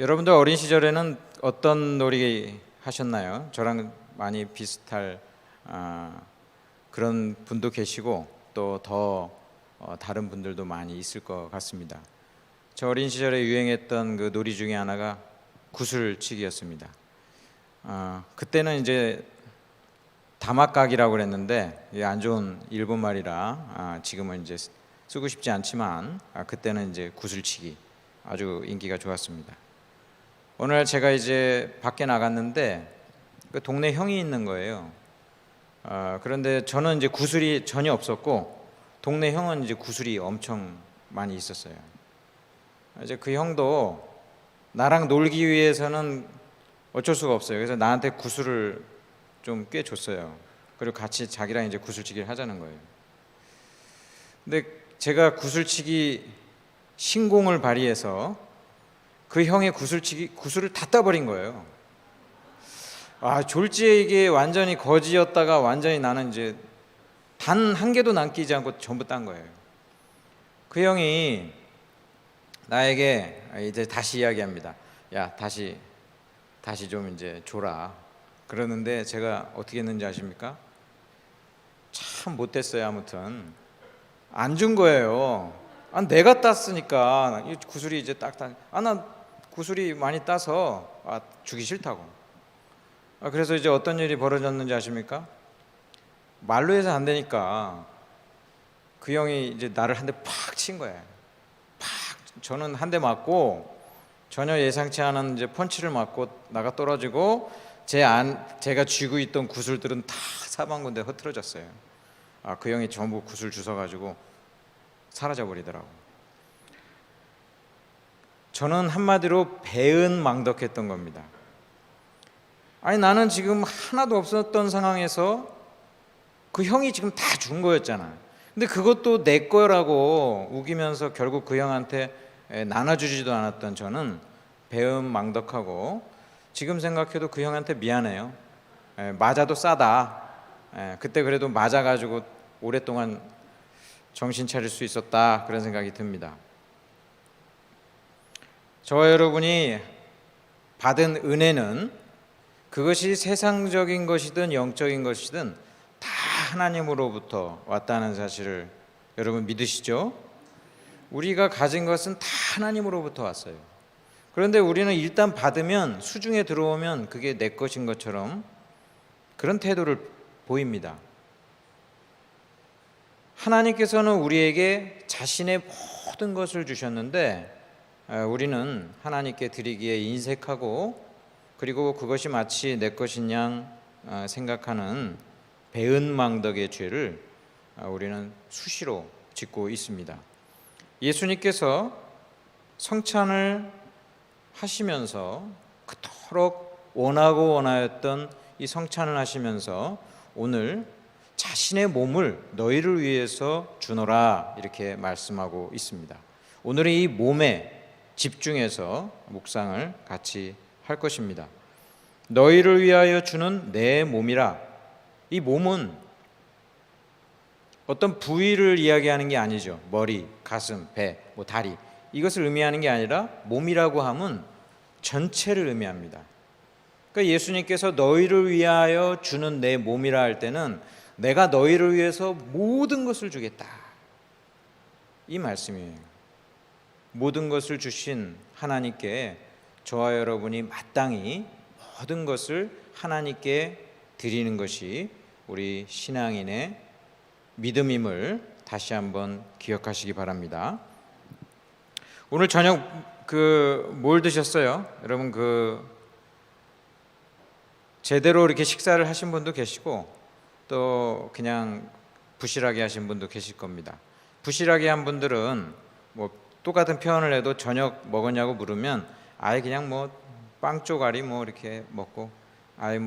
여러분들 어린 시절에는 어떤 놀이 하셨나요? 저랑 많이 비슷할 그런 분도 계시고 또 더 다른 분들도 많이 있을 것 같습니다. 저 어린 시절에 유행했던 그 놀이 중에 하나가 구슬치기였습니다. 그때는 이제 다막각이라고 그랬는데 이게 안 좋은 일본 말이라 지금은 이제 쓰고 싶지 않지만 그때는 이제 구슬치기 아주 인기가 좋았습니다. 어느 날 제가 이제 밖에 나갔는데 그 동네 형이 있는 거예요. 그런데 저는 이제 구슬이 전혀 없었고 동네 형은 이제 구슬이 엄청 많이 있었어요. 이제 그 형도 나랑 놀기 위해서는 어쩔 수가 없어요. 그래서 나한테 구슬을 좀 꽤 줬어요. 그리고 같이 자기랑 이제 구슬치기를 하자는 거예요. 근데 제가 구슬치기 신공을 발휘해서 그 형의 구슬을 다 따버린 거예요. 졸지에 이게 완전히 거지였다가 완전히 나는 이제 단 한 개도 남기지 않고 전부 딴 거예요. 그 형이 나에게 이제 다시 이야기합니다. 야, 다시 좀 이제 줘라. 그러는데 제가 어떻게 했는지 아십니까? 참 못됐어요. 아무튼 안 준 거예요. 내가 땄으니까 이 구슬이 이제 나 구슬이 많이 따서 주기 싫다고. 그래서 이제 어떤 일이 벌어졌는지 아십니까? 말로 해서 안 되니까 그 형이 이제 나를 한 대 팍 친 거예요. 저는 한 대 맞고 전혀 예상치 않은 이제 펀치를 맞고 나가 떨어지고 제가 쥐고 있던 구슬들은 다 사방군데 흐트러졌어요. 그 형이 전부 구슬 주워가지고 사라져 버리더라고. 저는 한마디로 배은망덕했던 겁니다. 나는 지금 하나도 없었던 상황에서 그 형이 지금 다 준 거였잖아. 근데 그것도 내 거라고 우기면서 결국 그 형한테 나눠주지도 않았던 저는 배은망덕하고 지금 생각해도 그 형한테 미안해요. 맞아도 싸다. 그때 그래도 맞아가지고 오랫동안 정신 차릴 수 있었다 그런 생각이 듭니다. 저와 여러분이 받은 은혜는 그것이 세상적인 것이든 영적인 것이든 다 하나님으로부터 왔다는 사실을 여러분 믿으시죠? 우리가 가진 것은 다 하나님으로부터 왔어요. 그런데 우리는 일단 받으면 수중에 들어오면 그게 내 것인 것처럼 그런 태도를 보입니다. 하나님께서는 우리에게 자신의 모든 것을 주셨는데 우리는 하나님께 드리기에 인색하고 그리고 그것이 마치 내 것인 양 생각하는 배은망덕의 죄를 우리는 수시로 짓고 있습니다. 예수님께서 성찬을 하시면서 그토록 원하였던 이 성찬을 하시면서 오늘 자신의 몸을 너희를 위해서 주노라 이렇게 말씀하고 있습니다. 오늘은 이 몸에 집중해서 묵상을 같이 할 것입니다. 너희를 위하여 주는 내 몸이라. 이 몸은 어떤 부위를 이야기하는 게 아니죠. 머리, 가슴, 배, 다리 이것을 의미하는 게 아니라 몸이라고 하면 전체를 의미합니다. 그러니까 예수님께서 너희를 위하여 주는 내 몸이라 할 때는 내가 너희를 위해서 모든 것을 주겠다 이 말씀이에요. 모든 것을 주신 하나님께 저와 여러분이 마땅히 모든 것을 하나님께 드리는 것이 우리 신앙인의 믿음임을 다시 한번 기억하시기 바랍니다. 오늘 저녁 뭘 드셨어요? 여러분 제대로 이렇게 식사를 하신 분도 계시고 또 그냥 부실하게 하신 분도 계실 겁니다. 부실하게 한 분들은 똑같은 표현을 해도 저녁 먹었냐고 물으면 아예 그냥 빵 쪼가리 이렇게 먹고 아예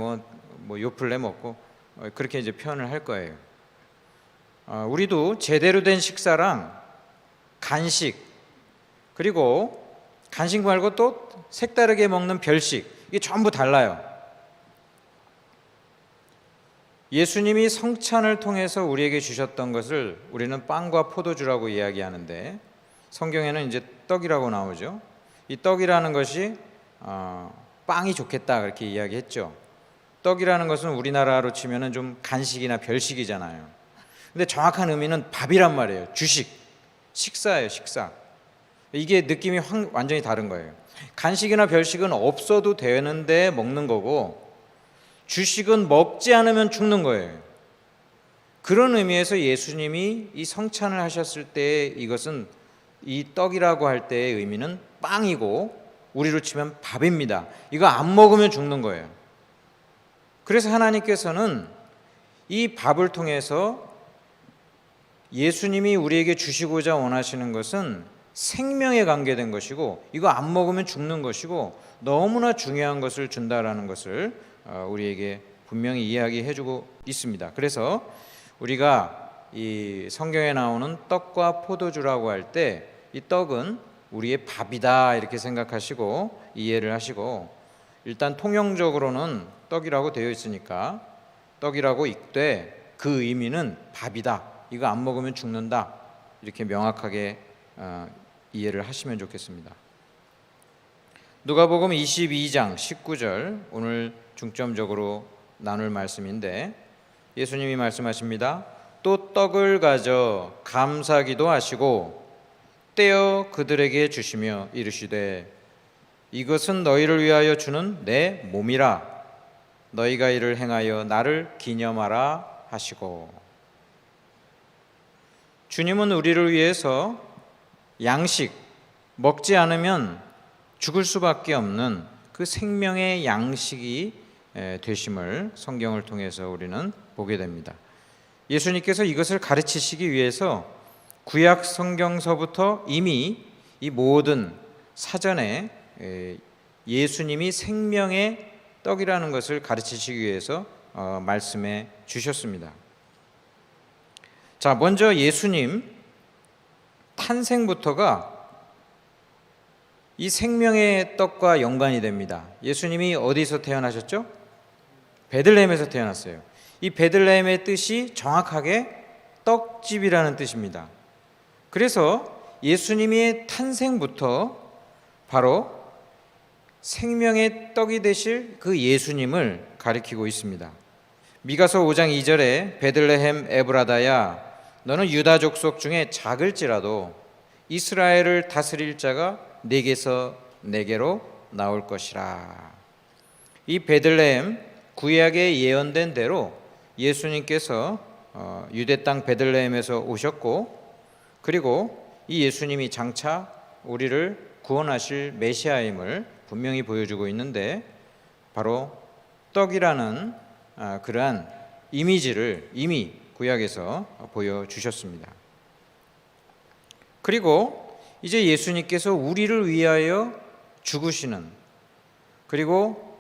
요플레 먹고 그렇게 이제 표현을 할 거예요. 우리도 제대로 된 식사랑 간식 그리고 간식 말고 또 색다르게 먹는 별식 이게 전부 달라요. 예수님이 성찬을 통해서 우리에게 주셨던 것을 우리는 빵과 포도주라고 이야기하는데 성경에는 이제 떡이라고 나오죠. 이 떡이라는 것이 빵이 좋겠다 그렇게 이야기했죠. 떡이라는 것은 우리나라로 치면은 좀 간식이나 별식이잖아요. 근데 정확한 의미는 밥이란 말이에요. 주식, 식사예요, 식사. 이게 느낌이 완전히 다른 거예요. 간식이나 별식은 없어도 되는데 먹는 거고, 주식은 먹지 않으면 죽는 거예요. 그런 의미에서 예수님이 이 성찬을 하셨을 때 이것은 이 떡이라고 할 때의 의미는 빵이고 우리로 치면 밥입니다. 이거 안 먹으면 죽는 거예요. 그래서 하나님께서는 이 밥을 통해서 예수님이 우리에게 주시고자 원하시는 것은 생명에 관계된 것이고, 이거 안 먹으면 죽는 것이고 너무나 중요한 것을 준다라는 것을 우리에게 분명히 이야기해주고 있습니다. 그래서 우리가 이 성경에 나오는 떡과 포도주라고 할 때 이 떡은 우리의 밥이다 이렇게 생각하시고 이해를 하시고, 일단 통용적으로는 떡이라고 되어 있으니까 떡이라고 읽되 그 의미는 밥이다, 이거 안 먹으면 죽는다, 이렇게 명확하게 이해를 하시면 좋겠습니다. 누가복음 22장 19절 오늘 중점적으로 나눌 말씀인데, 예수님이 말씀하십니다. 또 떡을 가져 감사기도 하시고 떼어 그들에게 주시며 이르시되 이것은 너희를 위하여 주는 내 몸이라, 너희가 이를 행하여 나를 기념하라 하시고. 주님은 우리를 위해서 양식, 먹지 않으면 죽을 수밖에 없는 그 생명의 양식이 되심을 성경을 통해서 우리는 보게 됩니다. 예수님께서 이것을 가르치시기 위해서 구약 성경서부터 이미 이 모든 사전에 예수님이 생명의 떡이라는 것을 가르치시기 위해서 말씀해 주셨습니다. 자, 먼저 예수님 탄생부터가 이 생명의 떡과 연관이 됩니다. 예수님이 어디서 태어나셨죠? 베들레헴에서 태어났어요. 이 베들레헴의 뜻이 정확하게 떡집이라는 뜻입니다. 그래서 예수님의 탄생부터 바로 생명의 떡이 되실 그 예수님을 가리키고 있습니다. 미가서 5장 2절에 베들레헴 에브라다야 너는 유다 족속 중에 작을지라도 이스라엘을 다스릴 자가 네게서 네게로 나올 것이라. 이 베들레헴 구약에 예언된 대로 예수님께서 유대 땅 베들레헴에서 오셨고, 그리고 이 예수님이 장차 우리를 구원하실 메시아임을 분명히 보여주고 있는데, 바로 떡이라는 그러한 이미지를 이미 구약에서 보여주셨습니다. 그리고 이제 예수님께서 우리를 위하여 죽으시는, 그리고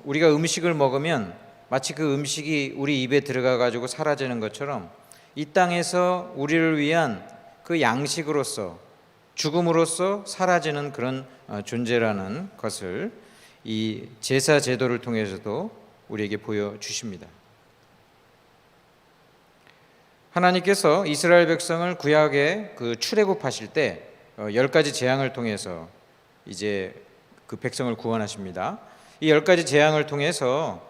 우리가 음식을 먹으면 마치 그 음식이 우리 입에 들어가 가지고 사라지는 것처럼 이 땅에서 우리를 위한 그 양식으로서 죽음으로써 사라지는 그런 존재라는 것을 이 제사 제도를 통해서도 우리에게 보여주십니다. 하나님께서 이스라엘 백성을 구약에 그 출애굽하실 때 10가지 재앙을 통해서 이제 그 백성을 구원하십니다. 이 10가지 재앙을 통해서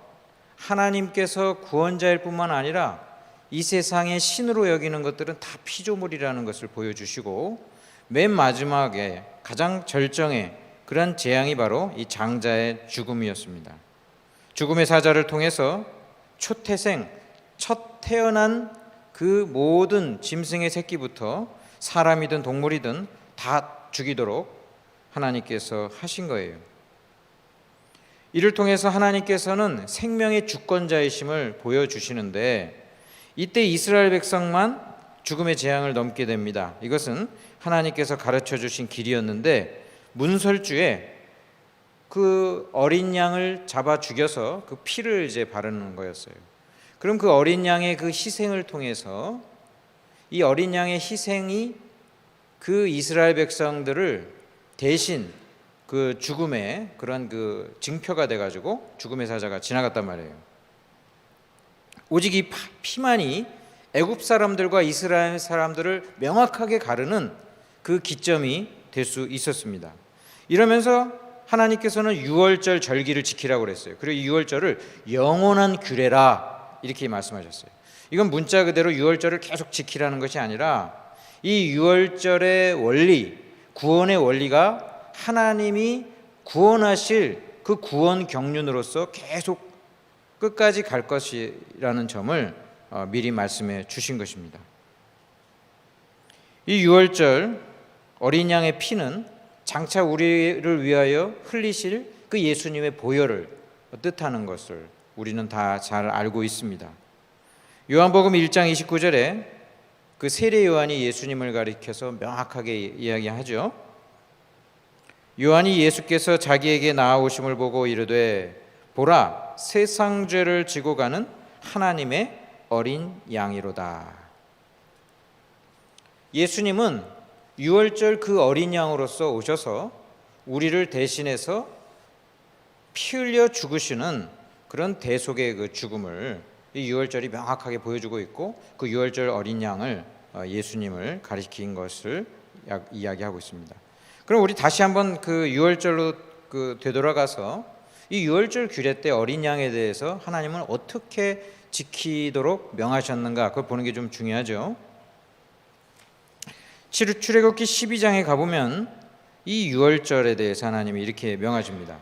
하나님께서 구원자일 뿐만 아니라 이 세상의 신으로 여기는 것들은 다 피조물이라는 것을 보여주시고, 맨 마지막에 가장 절정의 그런 재앙이 바로 이 장자의 죽음이었습니다. 죽음의 사자를 통해서 초태생, 첫 태어난 그 모든 짐승의 새끼부터 사람이든 동물이든 다 죽이도록 하나님께서 하신 거예요. 이를 통해서 하나님께서는 생명의 주권자이심을 보여주시는데, 이때 이스라엘 백성만 죽음의 재앙을 넘게 됩니다. 이것은 하나님께서 가르쳐 주신 길이었는데, 문설주에 그 어린 양을 잡아 죽여서 그 피를 이제 바르는 거였어요. 그럼 그 어린 양의 그 희생을 통해서 이 어린 양의 희생이 그 이스라엘 백성들을 대신 그 죽음의 그런 그 징표가 돼가지고 죽음의 사자가 지나갔단 말이에요. 오직 이 피만이 애굽 사람들과 이스라엘 사람들을 명확하게 가르는 그 기점이 될 수 있었습니다. 이러면서 하나님께서는 유월절 절기를 지키라고 그랬어요. 그리고 이 유월절을 영원한 규례라 이렇게 말씀하셨어요. 이건 문자 그대로 유월절을 계속 지키라는 것이 아니라 이 유월절의 원리, 구원의 원리가 하나님이 구원하실 그 구원 경륜으로서 계속 끝까지 갈 것이라는 점을 미리 말씀해 주신 것입니다. 이 유월절 어린 양의 피는 장차 우리를 위하여 흘리실 그 예수님의 보혈을 뜻하는 것을 우리는 다 잘 알고 있습니다. 요한복음 1장 29절에 그 세례 요한이 예수님을 가리켜서 명확하게 이야기하죠. 요한이 예수께서 자기에게 나아오심을 보고 이르되 보라 세상 죄를 지고 가는 하나님의 어린 양이로다. 예수님은 유월절 그 어린 양으로서 오셔서 우리를 대신해서 피 흘려 죽으시는 그런 대속의 그 죽음을 이 유월절이 명확하게 보여주고 있고, 그 유월절 어린 양을 예수님을 가리킨 것을 이야기하고 있습니다. 그럼 우리 다시 한번 그 유월절로 되돌아가서 이 유월절 규례 때 어린 양에 대해서 하나님은 어떻게 지키도록 명하셨는가, 그걸 보는 게 좀 중요하죠. 출애굽기 12장에 가보면 이 유월절에 대해서 하나님이 이렇게 명하십니다.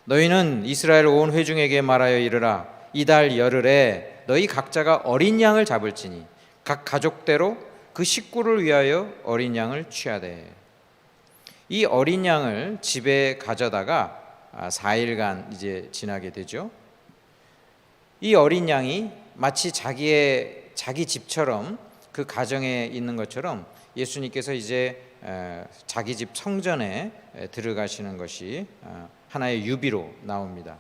너희는 이스라엘 온 회중에게 말하여 이르라. 이달 열흘에 너희 각자가 어린 양을 잡을지니 각 가족대로 그 식구를 위하여 어린 양을 취하되. 이 어린 양을 집에 가져다가 4일간 이제 지나게 되죠. 이 어린 양이 마치 자기 집처럼 그 가정에 있는 것처럼 예수님께서 이제 자기 집 성전에 들어가시는 것이 하나의 유비로 나옵니다.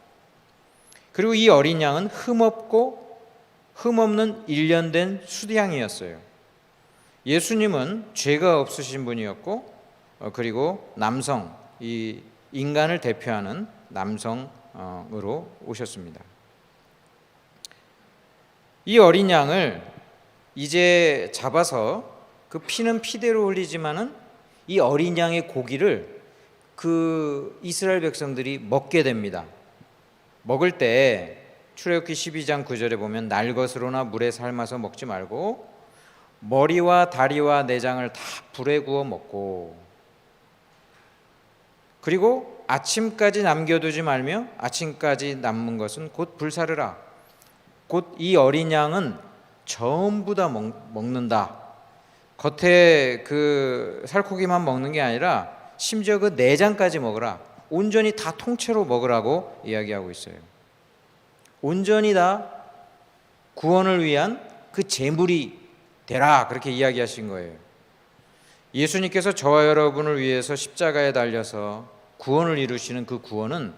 그리고 이 어린 양은 흠없는 일련된 수양이었어요. 예수님은 죄가 없으신 분이었고, 그리고 남성, 이 인간을 대표하는 남성으로 오셨습니다. 이 어린 양을 이제 잡아서 그 피는 피대로 흘리지만은 이 어린 양의 고기를 그 이스라엘 백성들이 먹게 됩니다. 먹을 때 출애굽기 12장 9절에 보면 날것으로나 물에 삶아서 먹지 말고 머리와 다리와 내장을 다 불에 구워 먹고, 그리고 아침까지 남겨두지 말며 아침까지 남은 것은 곧 불사르라. 곧 이 어린 양은 전부 다 먹는다. 겉에 그 살코기만 먹는 게 아니라 심지어 그 내장까지 먹으라. 온전히 다 통째로 먹으라고 이야기하고 있어요. 온전히 다 구원을 위한 그 제물이 되라, 그렇게 이야기하신 거예요. 예수님께서 저와 여러분을 위해서 십자가에 달려서 구원을 이루시는 그 구원은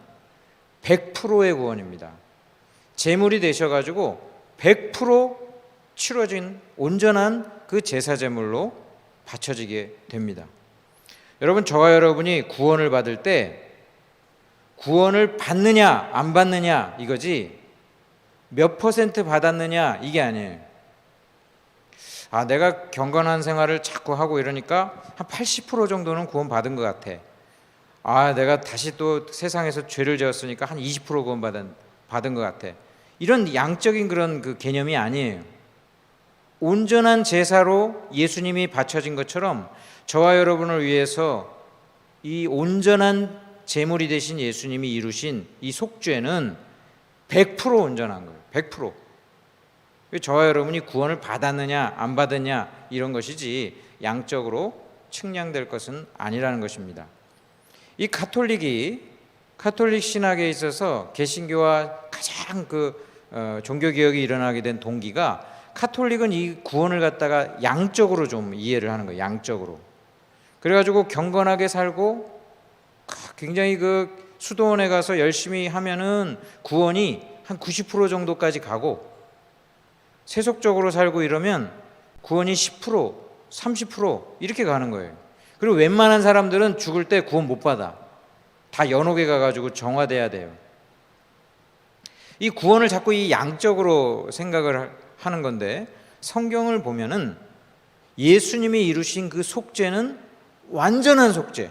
100%의 구원입니다. 제물이 되셔가지고 100% 치러진 온전한 그 제사 제물로 바쳐지게 됩니다. 여러분, 저와 여러분이 구원을 받을 때 구원을 받느냐 안 받느냐 이거지 몇 %, 받았느냐 이게 아니에요. 내가 경건한 생활을 자꾸 하고 이러니까 한 80% 정도는 구원 받은 것 같아. 내가 다시 또 세상에서 죄를 지었으니까 한 20% 구원 받은 것 같아. 이런 양적인 그런 그 개념이 아니에요. 온전한 제사로 예수님이 바쳐진 것처럼 저와 여러분을 위해서 이 온전한 제물이 되신 예수님이 이루신 이 속죄는 100% 온전한 거예요. 100%. 저와 여러분이 구원을 받았느냐 안 받았느냐 이런 것이지 양적으로 측량될 것은 아니라는 것입니다. 이 카톨릭 신학에 있어서 개신교와 가장 종교개혁이 일어나게 된 동기가, 카톨릭은 이 구원을 갖다가 양적으로 좀 이해를 하는 거예요. 양적으로. 그래가지고 경건하게 살고 굉장히 그 수도원에 가서 열심히 하면은 구원이 한 90% 정도까지 가고, 세속적으로 살고 이러면 구원이 10%, 30% 이렇게 가는 거예요. 그리고 웬만한 사람들은 죽을 때 구원 못 받아. 다 연옥에 가가지고 정화돼야 돼요. 이 구원을 자꾸 이 양적으로 생각을 하는 건데, 성경을 보면은 예수님이 이루신 그 속죄는 완전한 속죄.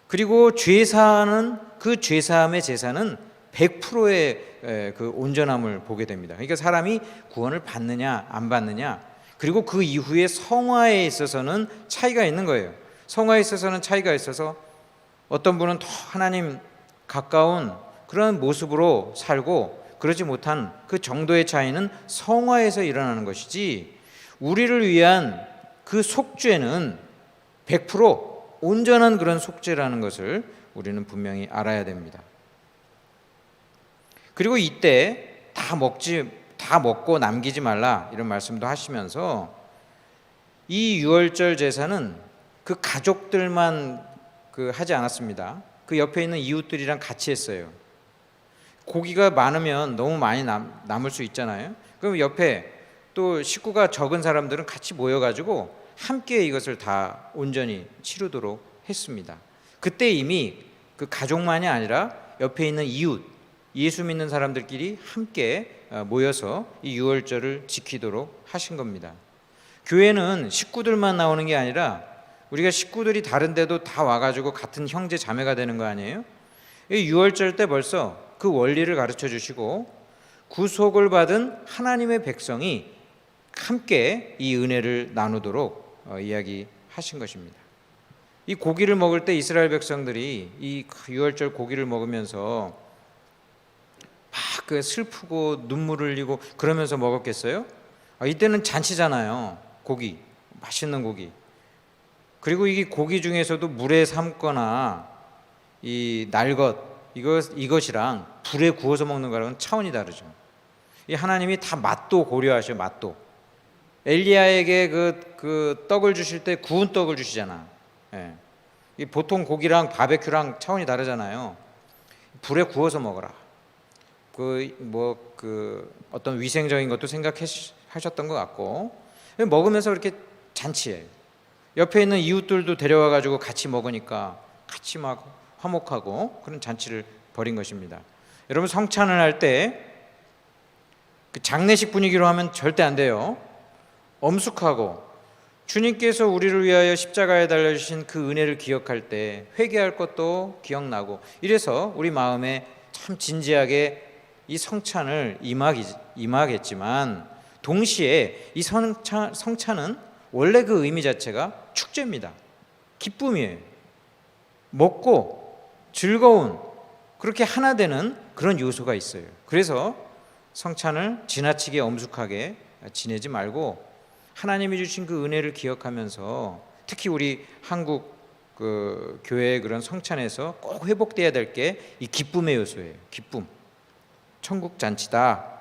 그리고 죄사는 그 죄사함의 제사는 100%의 그 온전함을 보게 됩니다. 그러니까 사람이 구원을 받느냐 안 받느냐, 그리고 그 이후에 성화에 있어서는 차이가 있는 거예요. 성화에 있어서는 차이가 있어서 어떤 분은 더 하나님 가까운 그런 모습으로 살고, 그러지 못한 그 정도의 차이는 성화에서 일어나는 것이지, 우리를 위한 그 속죄는 100% 온전한 그런 속죄라는 것을 우리는 분명히 알아야 됩니다. 그리고 이때 다 먹고 남기지 말라 이런 말씀도 하시면서, 이 유월절 제사는 그 가족들만 하지 않았습니다. 그 옆에 있는 이웃들이랑 같이 했어요. 고기가 많으면 너무 많이 남을 수 있잖아요. 그럼 옆에 또 식구가 적은 사람들은 같이 모여가지고 함께 이것을 다 온전히 치르도록 했습니다. 그때 이미 그 가족만이 아니라 옆에 있는 이웃, 예수 믿는 사람들끼리 함께 모여서 이 유월절을 지키도록 하신 겁니다. 교회는 식구들만 나오는 게 아니라 우리가 식구들이 다른데도 다 와가지고 같은 형제 자매가 되는 거 아니에요? 이 유월절 때 벌써 그 원리를 가르쳐 주시고, 구속을 받은 하나님의 백성이 함께 이 은혜를 나누도록 이야기하신 것입니다. 이 고기를 먹을 때 이스라엘 백성들이 이 유월절 고기를 먹으면서 막 슬프고 눈물을 흘리고 그러면서 먹었겠어요? 이때는 잔치잖아요. 고기, 맛있는 고기. 그리고 이 고기 중에서도 물에 삶거나 이 날것, 이것이랑 불에 구워서 먹는 거랑은 차원이 다르죠. 이 하나님이 다 맛도 고려하셔요. 맛도. 엘리야에게 그 떡을 주실 때 구운 떡을 주시잖아. 이 보통 고기랑 바베큐랑 차원이 다르잖아요. 불에 구워서 먹어라. 어떤 위생적인 것도 생각하셨던 것 같고, 먹으면서 이렇게 잔치해요. 옆에 있는 이웃들도 데려와 가지고 같이 먹으니까 같이 막 화목하고 그런 잔치를 벌인 것입니다. 여러분, 성찬을 할 때 그 장례식 분위기로 하면 절대 안 돼요. 엄숙하고 주님께서 우리를 위하여 십자가에 달려주신 그 은혜를 기억할 때 회개할 것도 기억나고, 이래서 우리 마음에 참 진지하게 이 성찬을 임하겠지만, 동시에 이 성찬은 원래 그 의미 자체가 축제입니다. 기쁨이에요. 먹고 즐거운, 그렇게 하나 되는 그런 요소가 있어요. 그래서 성찬을 지나치게 엄숙하게 지내지 말고 하나님이 주신 그 은혜를 기억하면서, 특히 우리 한국 교회의 그런 성찬에서 꼭 회복돼야 될 게 이 기쁨의 요소예요. 기쁨. 천국 잔치다.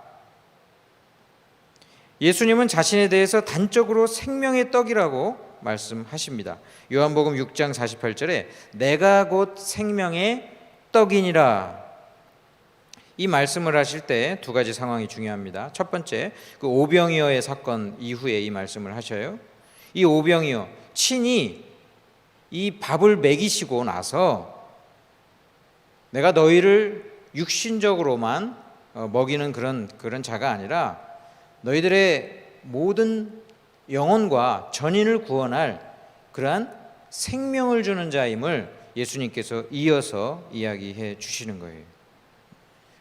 예수님은 자신에 대해서 단적으로 생명의 떡이라고 말씀하십니다. 요한복음 6장 48절에 내가 곧 생명의 떡이니라. 이 말씀을 하실 때 두 가지 상황이 중요합니다. 첫 번째, 그 오병이어의 사건 이후에 이 말씀을 하셔요. 이 오병이어 친히 이 밥을 먹이시고 나서, 내가 너희를 육신적으로만 먹이는 그런 자가 아니라 너희들의 모든 영혼과 전인을 구원할 그러한 생명을 주는 자임을 예수님께서 이어서 이야기해 주시는 거예요.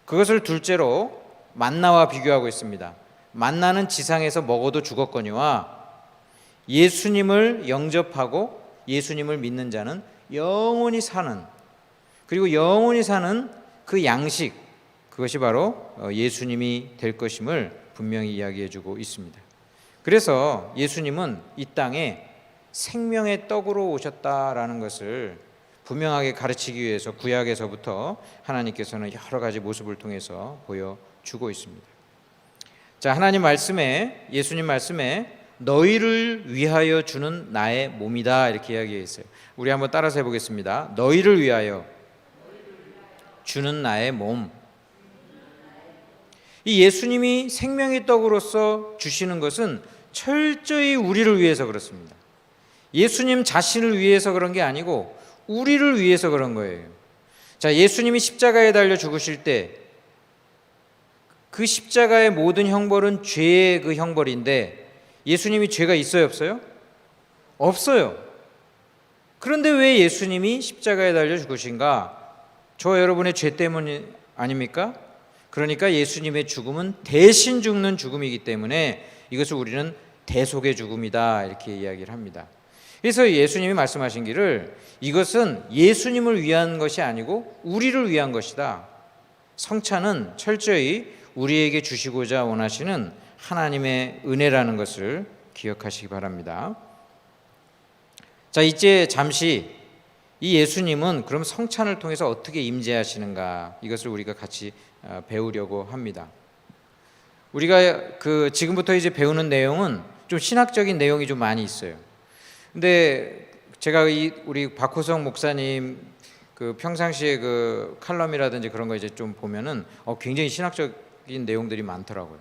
그것을 둘째로 만나와 비교하고 있습니다. 만나는 지상에서 먹어도 죽었거니와 예수님을 영접하고 예수님을 믿는 자는 영원히 사는, 그리고 영원히 사는 그 양식, 그것이 바로 예수님이 될 것임을 분명히 이야기해 주고 있습니다. 그래서 예수님은 이 땅에 생명의 떡으로 오셨다라는 것을 분명하게 가르치기 위해서 구약에서부터 하나님께서는 여러 가지 모습을 통해서 보여주고 있습니다. 자, 하나님 말씀에, 예수님 말씀에 너희를 위하여 주는 나의 몸이다 이렇게 이야기했어요. 우리 한번 따라서 해보겠습니다. 너희를 위하여 주는 나의 몸. 이 예수님이 생명의 떡으로서 주시는 것은 철저히 우리를 위해서 그렇습니다. 예수님 자신을 위해서 그런 게 아니고 우리를 위해서 그런 거예요. 자, 예수님이 십자가에 달려 죽으실 때 그 십자가의 모든 형벌은 죄의 그 형벌인데, 예수님이 죄가 있어요, 없어요? 없어요. 그런데 왜 예수님이 십자가에 달려 죽으신가? 저 여러분의 죄 때문 아닙니까? 그러니까 예수님의 죽음은 대신 죽는 죽음이기 때문에 이것을 우리는 대속의 죽음이다 이렇게 이야기를 합니다. 그래서 예수님이 말씀하신 길을 이것은 예수님을 위한 것이 아니고 우리를 위한 것이다. 성찬은 철저히 우리에게 주시고자 원하시는 하나님의 은혜라는 것을 기억하시기 바랍니다. 자, 이제 잠시 이 예수님은 그럼 성찬을 통해서 어떻게 임재하시는가 이것을 우리가 같이 배우려고 합니다. 우리가 지금부터 이제 배우는 내용은 좀 신학적인 내용이 좀 많이 있어요. 근데 제가 우리 박호성 목사님 평상시에 칼럼이라든지 그런 거 이제 좀 보면은 굉장히 신학적인 내용들이 많더라고요.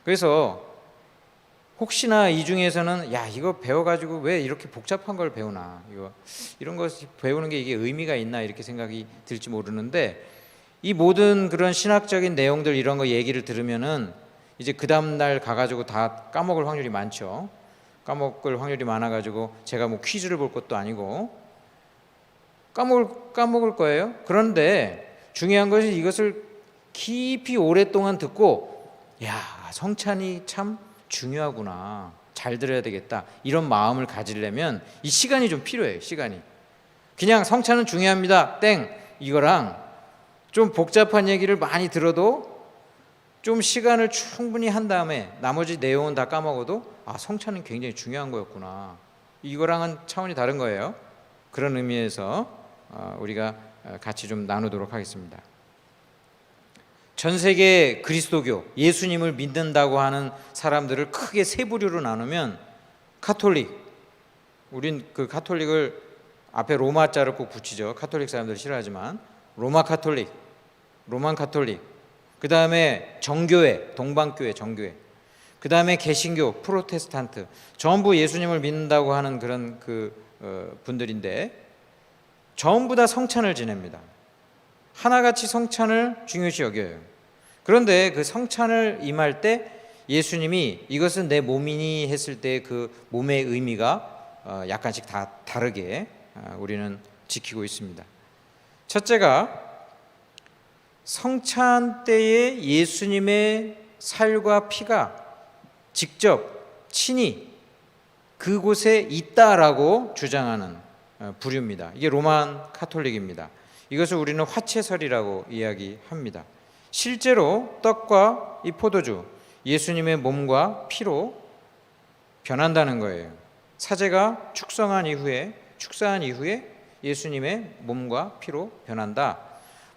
그래서 혹시나 이 중에서는 이거 배워가지고 왜 이렇게 복잡한 걸 배우나, 이런 거 배우는 게 이게 의미가 있나 이렇게 생각이 들지 모르는데, 이 모든 그런 신학적인 내용들 이런 거 얘기를 들으면은 이제 그 다음 날 가가지고 다 까먹을 확률이 많죠. 까먹을 확률이 많아가지고 제가 뭐 퀴즈를 볼 것도 아니고 까먹을 거예요. 그런데 중요한 것이 이것을 깊이 오랫동안 듣고 성찬이 참 중요하구나, 잘 들어야 되겠다, 이런 마음을 가지려면 이 시간이 좀 필요해요. 시간이 그냥 성찬은 중요합니다 땡 이거랑 좀 복잡한 얘기를 많이 들어도 좀 시간을 충분히 한 다음에 나머지 내용은 다 까먹어도 성찬은 굉장히 중요한 거였구나, 이거랑은 차원이 다른 거예요. 그런 의미에서 우리가 같이 좀 나누도록 하겠습니다. 전 세계 그리스도교, 예수님을 믿는다고 하는 사람들을 크게 세 부류로 나누면 카톨릭, 우린 그 카톨릭을 앞에 로마자를 꼭 붙이죠. 카톨릭 사람들이 싫어하지만 로마 카톨릭, 로만 카톨릭, 그 다음에 정교회, 동방교회, 정교회, 그 다음에 개신교, 프로테스탄트, 전부 예수님을 믿는다고 하는 그런 분들인데 전부 다 성찬을 지냅니다. 하나같이 성찬을 중요시 여겨요. 그런데 그 성찬을 임할 때 예수님이 이것은 내 몸이니 했을 때 그 몸의 의미가 약간씩 다 다르게 우리는 지키고 있습니다. 첫째가 성찬 때에 예수님의 살과 피가 직접 친히 그곳에 있다라고 주장하는 부류입니다. 이게 로만 카톨릭입니다. 이것을 우리는 화채설이라고 이야기합니다. 실제로 떡과 이 포도주, 예수님의 몸과 피로 변한다는 거예요. 사제가 축사한 이후에 예수님의 몸과 피로 변한다.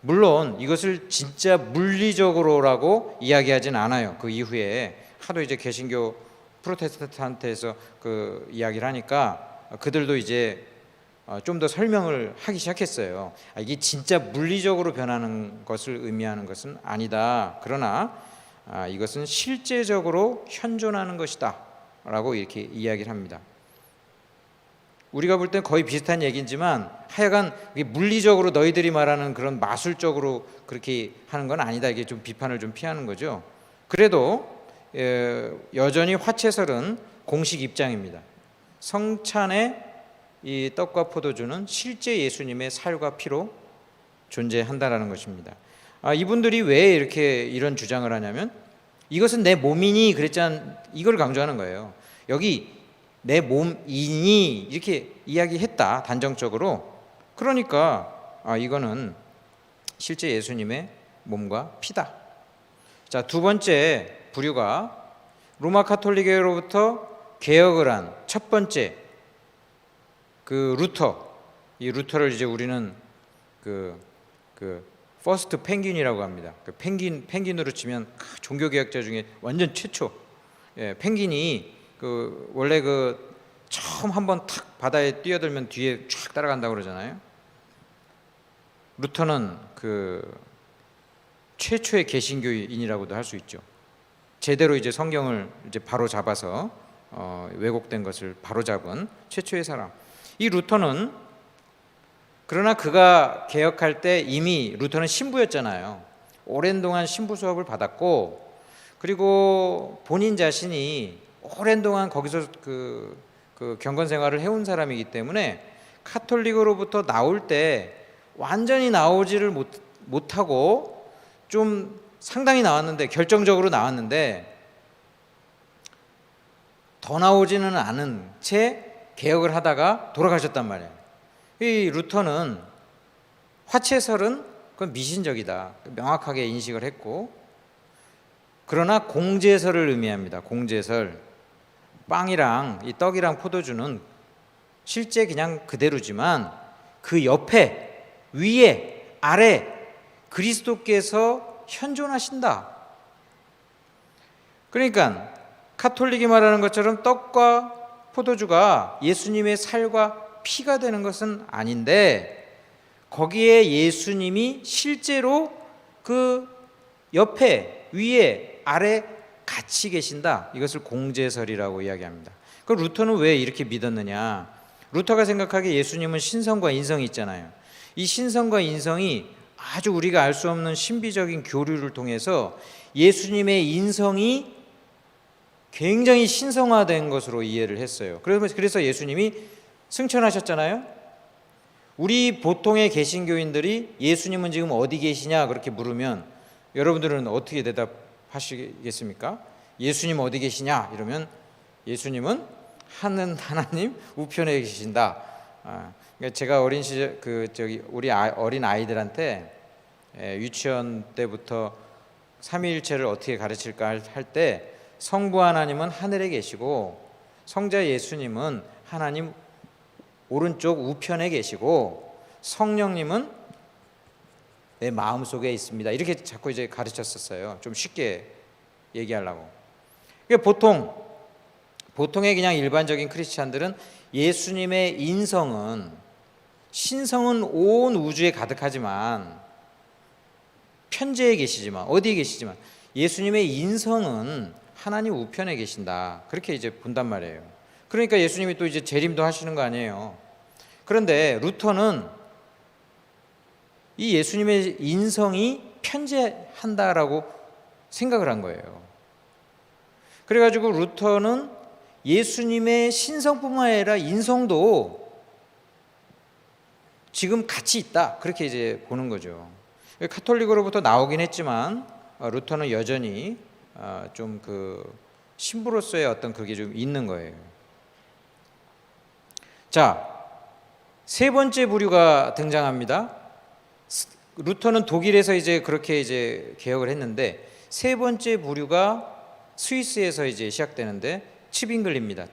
물론 이것을 진짜 물리적으로라고 이야기하진 않아요. 그 이후에 하도 이제 개신교 프로테스탄트에서 이야기를 하니까 그들도 이제 좀 더 설명을 하기 시작했어요. 이게 진짜 물리적으로 변하는 것을 의미하는 것은 아니다. 그러나 이것은 실제적으로 현존하는 것이다 라고 이렇게 이야기를 합니다. 우리가 볼 땐 거의 비슷한 얘기지만 하여간 물리적으로 너희들이 말하는 그런 마술적으로 그렇게 하는 건 아니다. 이게 좀 비판을 좀 피하는 거죠. 그래도 여전히 화채설은 공식 입장입니다. 성찬의 이 떡과 포도주는 실제 예수님의 살과 피로 존재한다라는 것입니다. 이분들이 왜 이런 주장을 하냐면 이것은 내 몸이니 그랬잖아, 이걸 강조하는 거예요. 여기 내 몸이니 이렇게 이야기했다, 단정적으로. 그러니까 이거는 실제 예수님의 몸과 피다. 자, 두 번째 부류가 로마 카톨릭으로부터 개혁을 한 첫 번째 루터. 이 루터를 이제 우리는 퍼스트 펭귄이라고 합니다. 펭귄으로 치면 종교개혁자 중에 완전 최초. 펭귄이 원래 처음 한번 탁 바다에 뛰어들면 뒤에 쫙 따라간다고 그러잖아요. 루터는 최초의 개신교인이라고도 할 수 있죠. 제대로 이제 성경을 이제 바로 잡아서 왜곡된 것을 바로 잡은 최초의 사람. 이 루터는, 그러나 그가 개혁할 때 이미 루터는 신부였잖아요. 오랜 동안 신부 수업을 받았고, 그리고 본인 자신이 오랜 동안 거기서 경건 생활을 해온 사람이기 때문에 카톨릭으로부터 나올 때 완전히 나오지를 못하고 좀 상당히 나왔는데, 결정적으로 나왔는데 더 나오지는 않은 채 개혁을 하다가 돌아가셨단 말이에요. 이 루터는 화채설은 그건 미신적이다 명확하게 인식을 했고, 그러나 공제설을 의미합니다. 공제설, 빵이랑 이 떡이랑 포도주는 실제 그냥 그대로지만 그 옆에, 위에, 아래 그리스도께서 현존하신다. 그러니까 카톨릭이 말하는 것처럼 떡과 포도주가 예수님의 살과 피가 되는 것은 아닌데, 거기에 예수님이 실제로 그 옆에, 위에, 아래 같이 계신다. 이것을 공제설이라고 이야기합니다. 그럼 루터는 왜 이렇게 믿었느냐? 루터가 생각하기에 예수님은 신성과 인성이 있잖아요. 이 신성과 인성이 아주 우리가 알 수 없는 신비적인 교류를 통해서 예수님의 인성이 굉장히 신성화된 것으로 이해를 했어요. 그래서 예수님이 승천하셨잖아요. 우리 보통의 개신교인들이 예수님은 지금 어디 계시냐 그렇게 물으면 여러분들은 어떻게 대답하시겠습니까? 예수님 어디 계시냐 이러면 예수님은 하나님 우편에 계신다. 그러니까 제가 어린 시절 우리 어린 아이들한테 유치원 때부터 삼위일체를 어떻게 가르칠까 할 때, 성부 하나님은 하늘에 계시고 성자 예수님은 하나님 오른쪽 우편에 계시고 성령님은 내 마음속에 있습니다. 이렇게 자꾸 이제 가르쳤었어요. 좀 쉽게 얘기하려고. 그러니까 보통의 그냥 일반적인 크리스찬들은 예수님의 인성은, 신성은 온 우주에 가득하지만, 편재에 계시지만, 어디에 계시지만 예수님의 인성은 하나님 우편에 계신다. 그렇게 이제 본단 말이에요. 그러니까 예수님이 또 이제 재림도 하시는 거 아니에요. 그런데 루터는 이 예수님의 인성이 편재한다라고 생각을 한 거예요. 그래가지고 루터는 예수님의 신성뿐만 아니라 인성도 지금 같이 있다. 그렇게 이제 보는 거죠. 카톨릭으로부터 나오긴 했지만 루터는 여전히 좀 그 신부로서의 어떤 그게 좀 있는 거예요. 자, 세 번째 부류가 등장합니다. 루터는 독일에서 이제 그렇게 이제 개혁을 했는데, 세 번째 부류가 스위스에서 이제 시작되는데 츠빙글리입니다.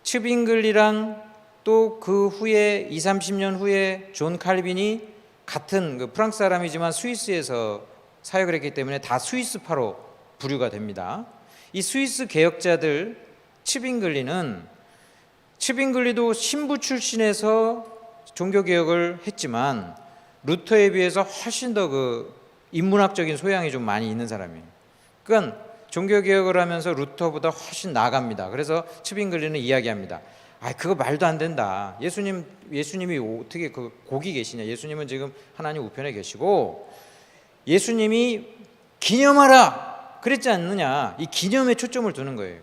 츠빙글리랑 또 그 후에 20-30년 후에 존 칼빈이 같은 그 프랑스 사람이지만 스위스에서 사역을 했기 때문에 다 스위스파로 부류가 됩니다. 이 스위스 개혁자들 츠빙글리도 신부 출신에서 종교개혁을 했지만 루터에 비해서 훨씬 더 그 인문학적인 소양이 좀 많이 있는 사람이에요. 그러니까 종교개혁을 하면서 루터보다 훨씬 나아갑니다. 그래서 츠빙글리는 이야기합니다. 그거 말도 안 된다. 예수님이 어떻게 거기 계시냐. 예수님은 지금 하나님 우편에 계시고 예수님이 기념하라 그랬지 않느냐. 이 기념에 초점을 두는 거예요.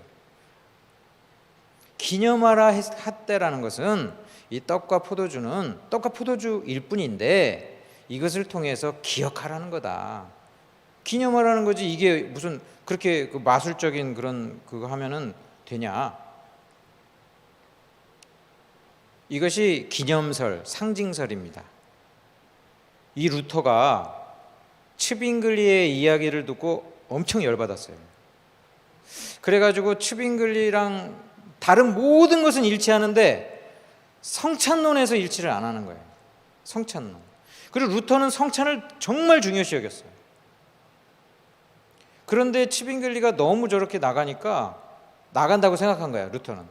기념하라 했다라는 것은 이 떡과 포도주일 뿐인데 이것을 통해서 기억하라는 거다. 기념하라는 거지. 이게 무슨 그렇게 그 마술적인 그런 그거 하면은 되냐. 이것이 기념설, 상징설입니다. 이 루터가 츠빙글리의 이야기를 듣고 엄청 열받았어요. 그래가지고 츠빙글리랑 다른 모든 것은 일치하는데 성찬론에서 일치를 안 하는 거예요. 성찬론. 그리고 루터는 성찬을 정말 중요시 여겼어요. 그런데 츠빙글리가 너무 저렇게 나간다고 생각한 거야, 루터는.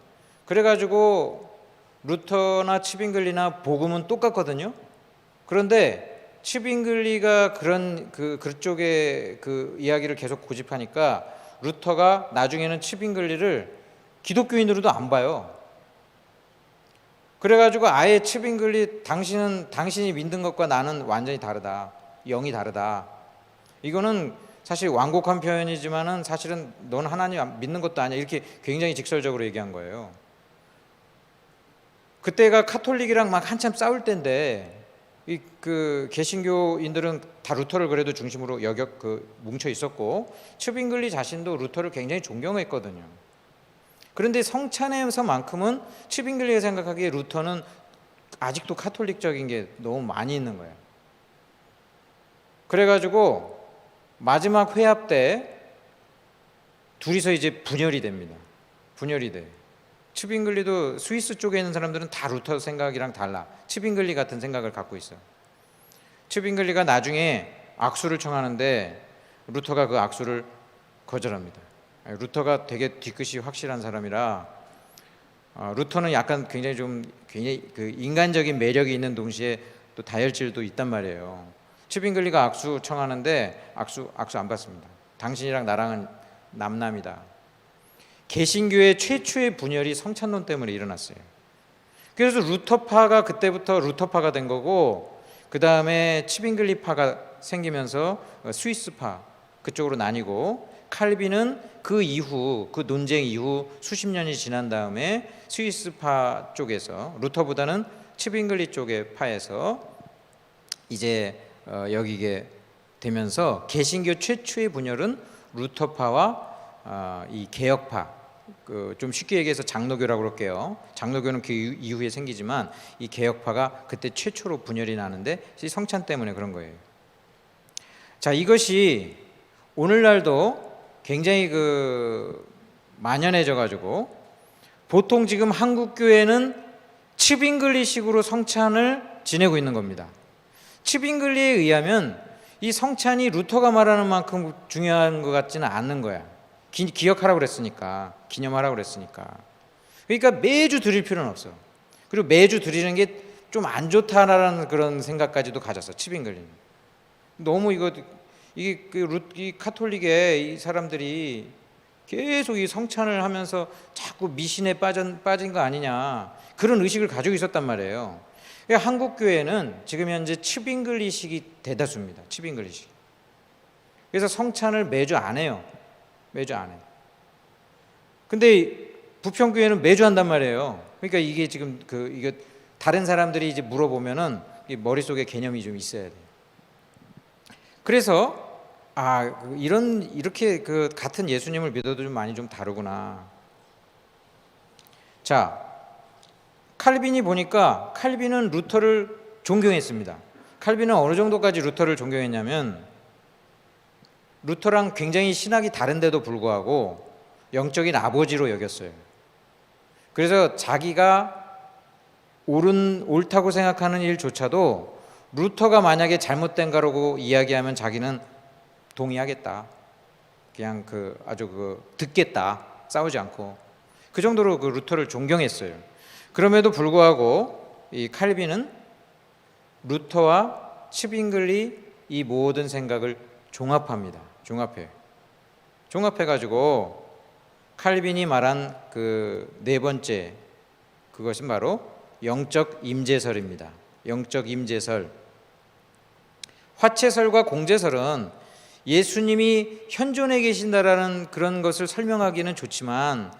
그래가지고 루터나 츠빙글리나 복음은 똑같거든요. 그런데 츠빙글리가 그쪽에 그 이야기를 계속 고집하니까 루터가 나중에는 츠빙글리를 기독교인으로도 안 봐요. 그래가지고 아예 츠빙글리 당신이 믿는 것과 나는 완전히 다르다. 영이 다르다. 이거는 사실 완곡한 표현이지만은 사실은 넌 하나님 믿는 것도 아니야. 이렇게 굉장히 직설적으로 얘기한 거예요. 그때가 카톨릭이랑 막 한참 싸울 때인데 이 그 개신교인들은 다 루터를 그래도 중심으로 뭉쳐 있었고 츠빙글리 자신도 루터를 굉장히 존경했거든요. 그런데 성찬에서만큼은 츠빙글리가 생각하기에 루터는 아직도 카톨릭적인 게 너무 많이 있는 거예요. 그래가지고 마지막 회합 때 둘이서 이제 분열이 됩니다. 분열이 돼. 츠빙글리도 스위스 쪽에 있는 사람들은 다 루터 생각이랑 달라. 츠빙글리 같은 생각을 갖고 있어요. 츠빙글리가 나중에 악수를 청하는데 루터가 그 악수를 거절합니다. 루터가 되게 뒤끝이 확실한 사람이라 루터는 약간 굉장히 그 인간적인 매력이 있는 동시에 또 다혈질도 있단 말이에요. 츠빙글리가 악수 청하는데 악수 안 받습니다. 당신이랑 나랑은 남남이다. 개신교의 최초의 분열이 성찬론 때문에 일어났어요. 그래서 루터파가 그때부터 루터파가 된 거고, 그 다음에 츠빙글리파가 생기면서 스위스파 그쪽으로 나뉘고, 칼빈은 그 이후 그 논쟁 이후 수십 년이 지난 다음에 스위스파 쪽에서 루터보다는 츠빙글리 쪽의 파에서 이제 여기게 되면서 개신교 최초의 분열은 루터파와 이 개혁파, 좀 쉽게 얘기해서 장로교라고 그럴게요. 장로교는 그 이후에 생기지만 이 개혁파가 그때 최초로 분열이 나는데 성찬 때문에 그런 거예요. 자, 이것이 오늘날도 굉장히 만연해져 가지고 보통 지금 한국 교회는 츠빙글리식으로 성찬을 지내고 있는 겁니다. 츠빙글리에 의하면 이 성찬이 루터가 말하는 만큼 중요한 것 같지는 않는 거야. 기억하라고 그랬으니까, 기념하라고 그랬으니까. 그러니까 매주 드릴 필요는 없어. 그리고 매주 드리는 게 좀 안 좋다라는 그런 생각까지도 가졌어, 츠빙글리는. 너무 이 카톨릭의 이 사람들이 계속 이 성찬을 하면서 자꾸 미신에 빠진 거 아니냐, 그런 의식을 가지고 있었단 말이에요. 그러니까 한국 교회는 지금 현재 츠빙글리식이 대다수입니다. 츠빙글리식. 그래서 성찬을 매주 안 해요. 매주 안 해. 근데 부평교회는 매주 한단 말이에요. 그러니까 이게 지금 이게 다른 사람들이 이제 물어보면은 머릿속에 개념이 좀 있어야 돼요. 그래서 이렇게 같은 예수님을 믿어도 좀 많이 좀 다르구나. 자, 칼빈이 보니까 칼빈은 루터를 존경했습니다. 칼빈은 어느 정도까지 루터를 존경했냐면 루터랑 굉장히 신학이 다른데도 불구하고 영적인 아버지로 여겼어요. 그래서 자기가 옳다고 생각하는 일조차도 루터가 만약에 잘못된 거라고 이야기하면 자기는 동의하겠다. 그냥 아주 듣겠다. 싸우지 않고. 그 정도로 루터를 존경했어요. 그럼에도 불구하고 이 칼빈은 루터와 츠빙글리 이 모든 생각을 종합합니다. 종합해가지고 칼빈이 말한 네 번째, 그것은 바로 영적 임재설입니다. 영적 임재설. 화채설과 공제설은 예수님이 현존해 계신다라는 그런 것을 설명하기는 좋지만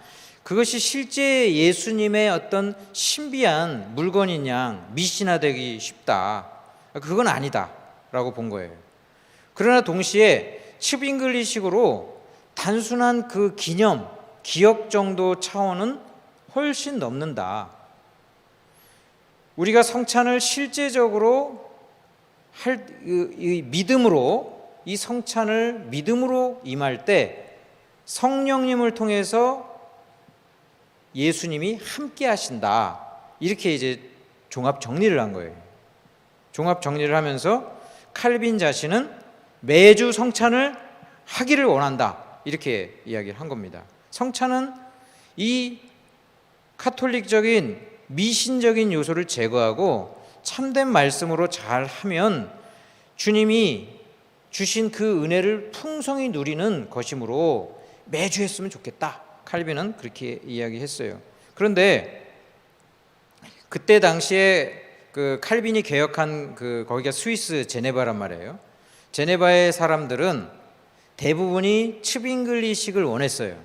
그것이 실제 예수님의 어떤 신비한 물건인 양 미신화되기 쉽다. 그건 아니다라고 본 거예요. 그러나 동시에 츠빙글리식으로 단순한 기억 정도 차원은 훨씬 넘는다. 우리가 성찬을 실제적으로 이 성찬을 믿음으로 임할 때 성령님을 통해서 예수님이 함께 하신다. 이렇게 이제 종합 정리를 한 거예요. 종합 정리를 하면서 칼빈 자신은 매주 성찬을 하기를 원한다. 이렇게 이야기를 한 겁니다. 성찬은 이 카톨릭적인 미신적인 요소를 제거하고 참된 말씀으로 잘 하면 주님이 주신 그 은혜를 풍성히 누리는 것이므로 매주 했으면 좋겠다. 칼빈은 그렇게 이야기했어요. 그런데 그때 당시에 칼빈이 개혁한 거기가 스위스 제네바란 말이에요. 제네바의 사람들은 대부분이 츠빙글리식을 원했어요.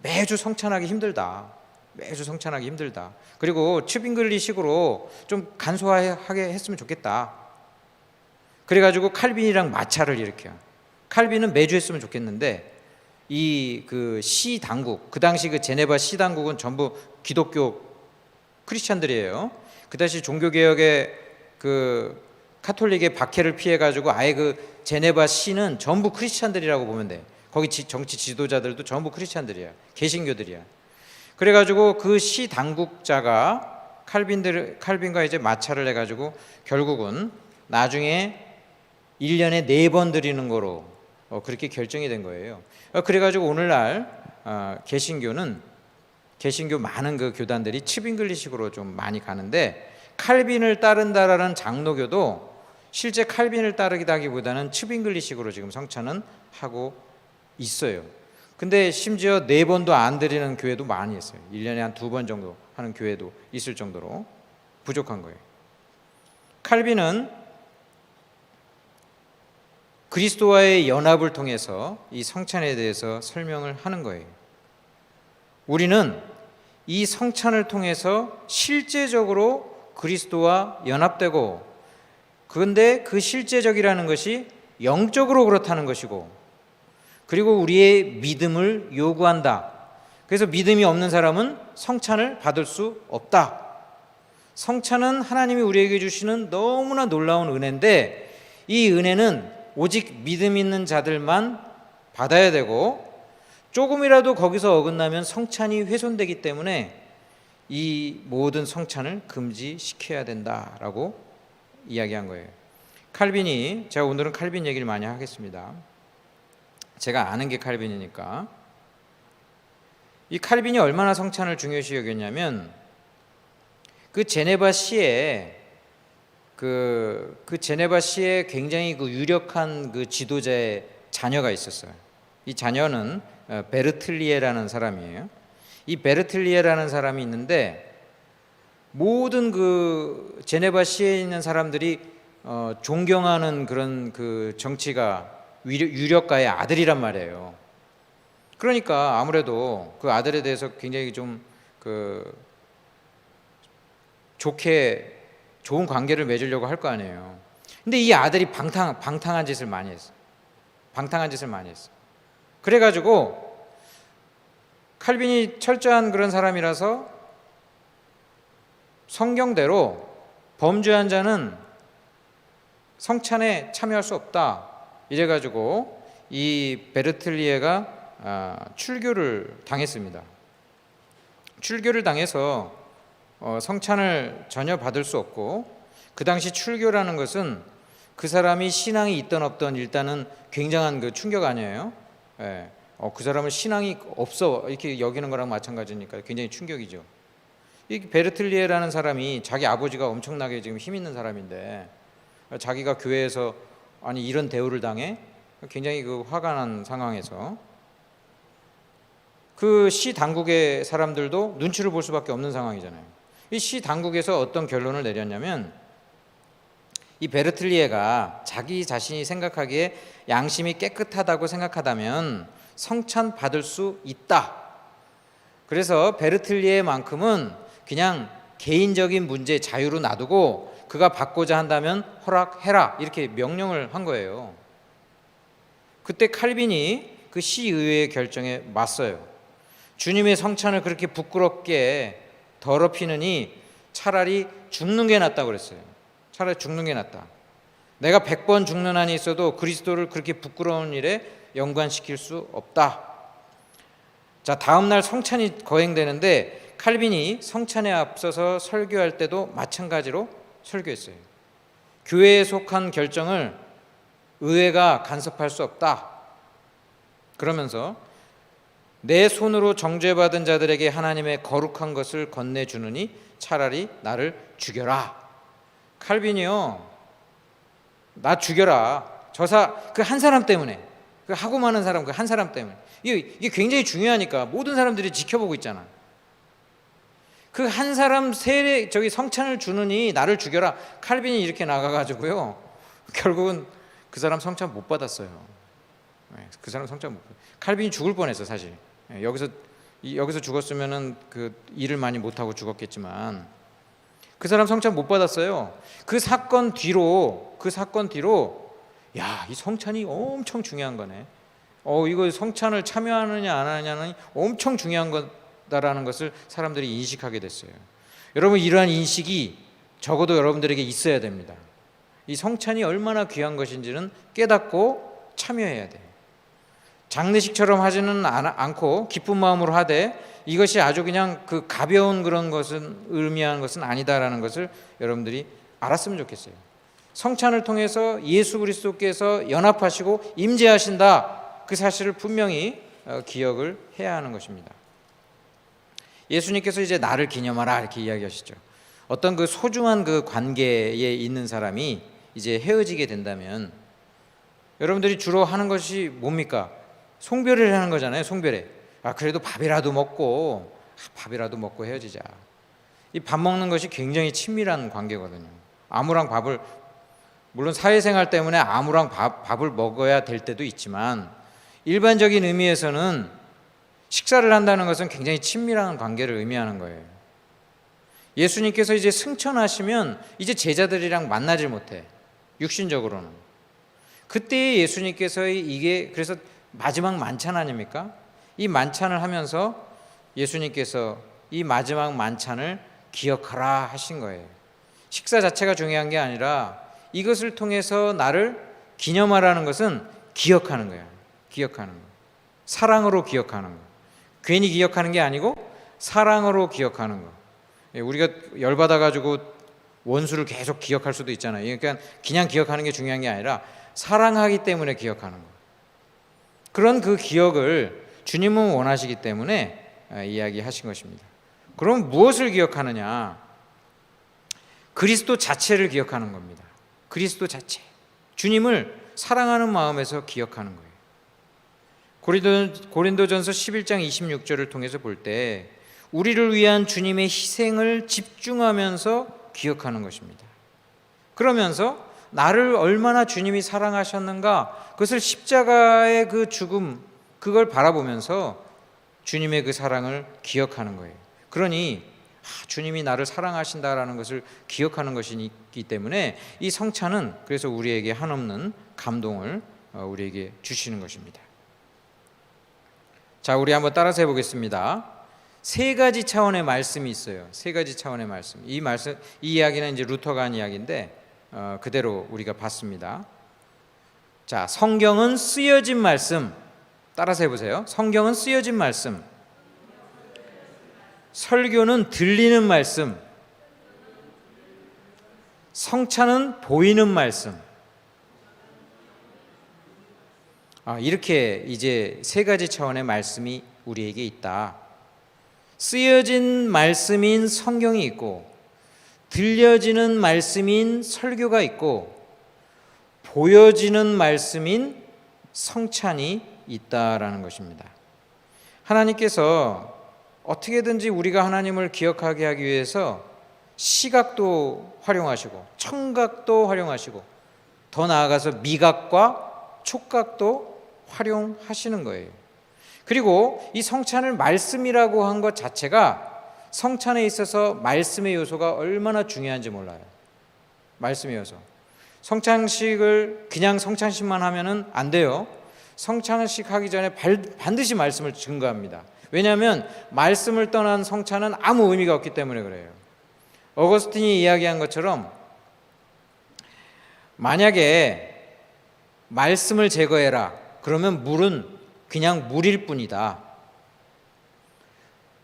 매주 성찬하기 힘들다. 매주 성찬하기 힘들다. 그리고 츠빙글리식으로 좀 간소하게 했으면 좋겠다. 그래가지고 칼빈이랑 마찰을 일으켜요. 칼빈은 매주 했으면 좋겠는데 이 그 시 당국, 그 당시 그 제네바 시 당국은 전부 기독교 크리스찬들이에요. 그 당시 종교개혁의 그 카톨릭의 박해를 피해가지고 아예 그 제네바 시는 전부 크리스찬들이라고 보면 돼. 거기 정치 지도자들도 전부 크리스찬들이야. 개신교들이야. 그래가지고 그 시 당국자가 칼빈과 이제 마찰을 해가지고 결국은 나중에 1년에 4번 드리는 거로 그렇게 결정이 된 거예요. 그래가지고 오늘날 개신교 많은 그 교단들이 츠빙글리식으로 좀 많이 가는데, 칼빈을 따른다라는 장로교도 실제 칼빈을 따르기보다는 츠빙글리식으로 지금 성찬은 하고 있어요. 근데 심지어 4번도 안 드리는 교회도 많이 있어요. 1년에 한 2번 정도 하는 교회도 있을 정도로 부족한 거예요. 칼빈은 그리스도와의 연합을 통해서 이 성찬에 대해서 설명을 하는 거예요. 우리는 이 성찬을 통해서 실제적으로 그리스도와 연합되고, 그런데 그 실제적이라는 것이 영적으로 그렇다는 것이고, 그리고 우리의 믿음을 요구한다. 그래서 믿음이 없는 사람은 성찬을 받을 수 없다. 성찬은 하나님이 우리에게 주시는 너무나 놀라운 은혜인데, 이 은혜는 오직 믿음 있는 자들만 받아야 되고, 조금이라도 거기서 어긋나면 성찬이 훼손되기 때문에 이 모든 성찬을 금지시켜야 된다라고 이야기한 거예요. 칼빈이, 제가 오늘은 칼빈 얘기를 많이 하겠습니다. 제가 아는 게 칼빈이니까. 이 칼빈이 얼마나 성찬을 중요시 여겼냐면, 그 제네바 시에 그 제네바 시에 굉장히 그 유력한 그 지도자의 자녀가 있었어요. 이 자녀는 베르틀리에라는 사람이에요. 이 베르틀리에라는 사람이 있는데, 모든 그 제네바 시에 있는 사람들이 존경하는 그런 그 정치가 유력가의 아들이란 말이에요. 그러니까 아무래도 그 아들에 대해서 굉장히 좀 그 좋은 관계를 맺으려고 할 거 아니에요. 근데 이 아들이 방탕한 짓을 많이 했어. 그래가지고 칼빈이 철저한 그런 사람이라서 성경대로 범죄한 자는 성찬에 참여할 수 없다. 이래가지고 이 베르틀리에가 출교를 당했습니다. 출교를 당해서 성찬을 전혀 받을 수 없고, 그 당시 출교라는 것은 그 사람이 신앙이 있던 없던 일단은 굉장한 그 충격 아니에요. 예. 그 사람은 신앙이 없어 이렇게 여기는 거랑 마찬가지니까 굉장히 충격이죠. 이 베르틀리에라는 사람이 자기 아버지가 엄청나게 지금 힘 있는 사람인데, 자기가 교회에서 아니 이런 대우를 당해 굉장히 그 화가 난 상황에서 그 시 당국의 사람들도 눈치를 볼 수밖에 없는 상황이잖아요. 이 시 당국에서 어떤 결론을 내렸냐면, 이 베르틀리에가 자기 자신이 생각하기에 양심이 깨끗하다고 생각하다면 성찬 받을 수 있다. 그래서 베르틀리에만큼은 그냥 개인적인 문제 자유로 놔두고 그가 받고자 한다면 허락해라, 이렇게 명령을 한 거예요. 그때 칼빈이 그 시의회의 결정에 맞서요. 주님의 성찬을 그렇게 부끄럽게 더럽히느니 차라리 죽는 게 낫다고 그랬어요. 차라리 죽는 게 낫다. 내가 100번 죽는 한이 있어도 그리스도를 그렇게 부끄러운 일에 연관시킬 수 없다. 자, 다음 날 성찬이 거행되는데 칼빈이 성찬에 앞서서 설교할 때도 마찬가지로 설교했어요. 교회에 속한 결정을 의회가 간섭할 수 없다. 그러면서 내 손으로 정죄받은 자들에게 하나님의 거룩한 것을 건네주느니 차라리 나를 죽여라. 칼빈이요, 나 죽여라. 그 한 사람 때문에, 그 하고 많은 사람, 그 한 사람 때문에. 이게 굉장히 중요하니까 모든 사람들이 지켜보고 있잖아. 그 한 사람 성찬을 주느니 나를 죽여라. 칼빈이 이렇게 나가가지고요, 결국은 그 사람 성찬 못 받았어요. 그 사람 성찬 못 받았어요. 칼빈이 죽을 뻔했어 사실. 여기서 여기서 죽었으면은 그 일을 많이 못하고 죽었겠지만 그 사람 성찬 못 받았어요. 그 사건 뒤로 야, 이 성찬이 엄청 중요한 거네. 이거 성찬을 참여하느냐 안 하느냐는 엄청 중요한 거다라는 것을 사람들이 인식하게 됐어요. 여러분, 이러한 인식이 적어도 여러분들에게 있어야 됩니다. 이 성찬이 얼마나 귀한 것인지는 깨닫고 참여해야 돼요. 장례식처럼 하지는 않고 기쁜 마음으로 하되 이것이 아주 그냥 그 가벼운 그런 것은 의미하는 것은 아니다라는 것을 여러분들이 알았으면 좋겠어요. 성찬을 통해서 예수 그리스도께서 연합하시고 임재하신다, 그 사실을 분명히 기억을 해야 하는 것입니다. 예수님께서 이제 나를 기념하라 이렇게 이야기하시죠. 어떤 그 소중한 그 관계에 있는 사람이 이제 헤어지게 된다면 여러분들이 주로 하는 것이 뭡니까? 송별을 하는 거잖아요. 송별회. 그래도 밥이라도 먹고 헤어지자. 이 밥 먹는 것이 굉장히 친밀한 관계거든요. 아무랑 밥을, 물론 사회생활 때문에 아무랑 밥을 먹어야 될 때도 있지만 일반적인 의미에서는 식사를 한다는 것은 굉장히 친밀한 관계를 의미하는 거예요. 예수님께서 이제 승천하시면 이제 제자들이랑 만나질 못해, 육신적으로는. 그때 예수님께서의 이게 그래서 마지막 만찬 아닙니까? 이 만찬을 하면서 예수님께서 이 마지막 만찬을 기억하라 하신 거예요. 식사 자체가 중요한 게 아니라 이것을 통해서 나를 기념하라는 것은 기억하는 거예요. 기억하는 거. 사랑으로 기억하는 거. 괜히 기억하는 게 아니고 사랑으로 기억하는 거. 우리가 열받아가지고 원수를 계속 기억할 수도 있잖아요. 그러니까 그냥 기억하는 게 중요한 게 아니라 사랑하기 때문에 기억하는 거. 그런 그 기억을 주님은 원하시기 때문에 이야기하신 것입니다. 그럼 무엇을 기억하느냐? 그리스도 자체를 기억하는 겁니다. 그리스도 자체, 주님을 사랑하는 마음에서 기억하는 거예요. 고린도전서 11장 26절을 통해서 볼 때 우리를 위한 주님의 희생을 집중하면서 기억하는 것입니다. 그러면서 나를 얼마나 주님이 사랑하셨는가, 그것을 십자가의 그 죽음, 그걸 바라보면서 주님의 그 사랑을 기억하는 거예요. 그러니 주님이 나를 사랑하신다라는 것을 기억하는 것이기 때문에 이 성찬은 그래서 우리에게 한없는 감동을 우리에게 주시는 것입니다. 자, 우리 한번 따라서 해보겠습니다. 세 가지 차원의 말씀이 있어요. 세 가지 차원의 말씀. 이 이야기는 이제 루터가 한 이야기인데 그대로 우리가 봤습니다. 자, 성경은 쓰여진 말씀. 따라서 해보세요. 성경은 쓰여진 말씀. 설교는 들리는 말씀. 성찬은 보이는 말씀. 이렇게 이제 세 가지 차원의 말씀이 우리에게 있다. 쓰여진 말씀인 성경이 있고, 들려지는 말씀인 설교가 있고, 보여지는 말씀인 성찬이 있다라는 것입니다. 하나님께서 어떻게든지 우리가 하나님을 기억하게 하기 위해서 시각도 활용하시고 청각도 활용하시고 더 나아가서 미각과 촉각도 활용하시는 거예요. 그리고 이 성찬을 말씀이라고 한 것 자체가 성찬에 있어서 말씀의 요소가 얼마나 중요한지 몰라요. 말씀의 요소. 성찬식을 그냥 성찬식만 하면은 안 돼요. 성찬식 하기 전에 반드시 말씀을 증거합니다. 왜냐하면 말씀을 떠난 성찬은 아무 의미가 없기 때문에 그래요. 어거스틴이 이야기한 것처럼 만약에 말씀을 제거해라, 그러면 물은 그냥 물일 뿐이다.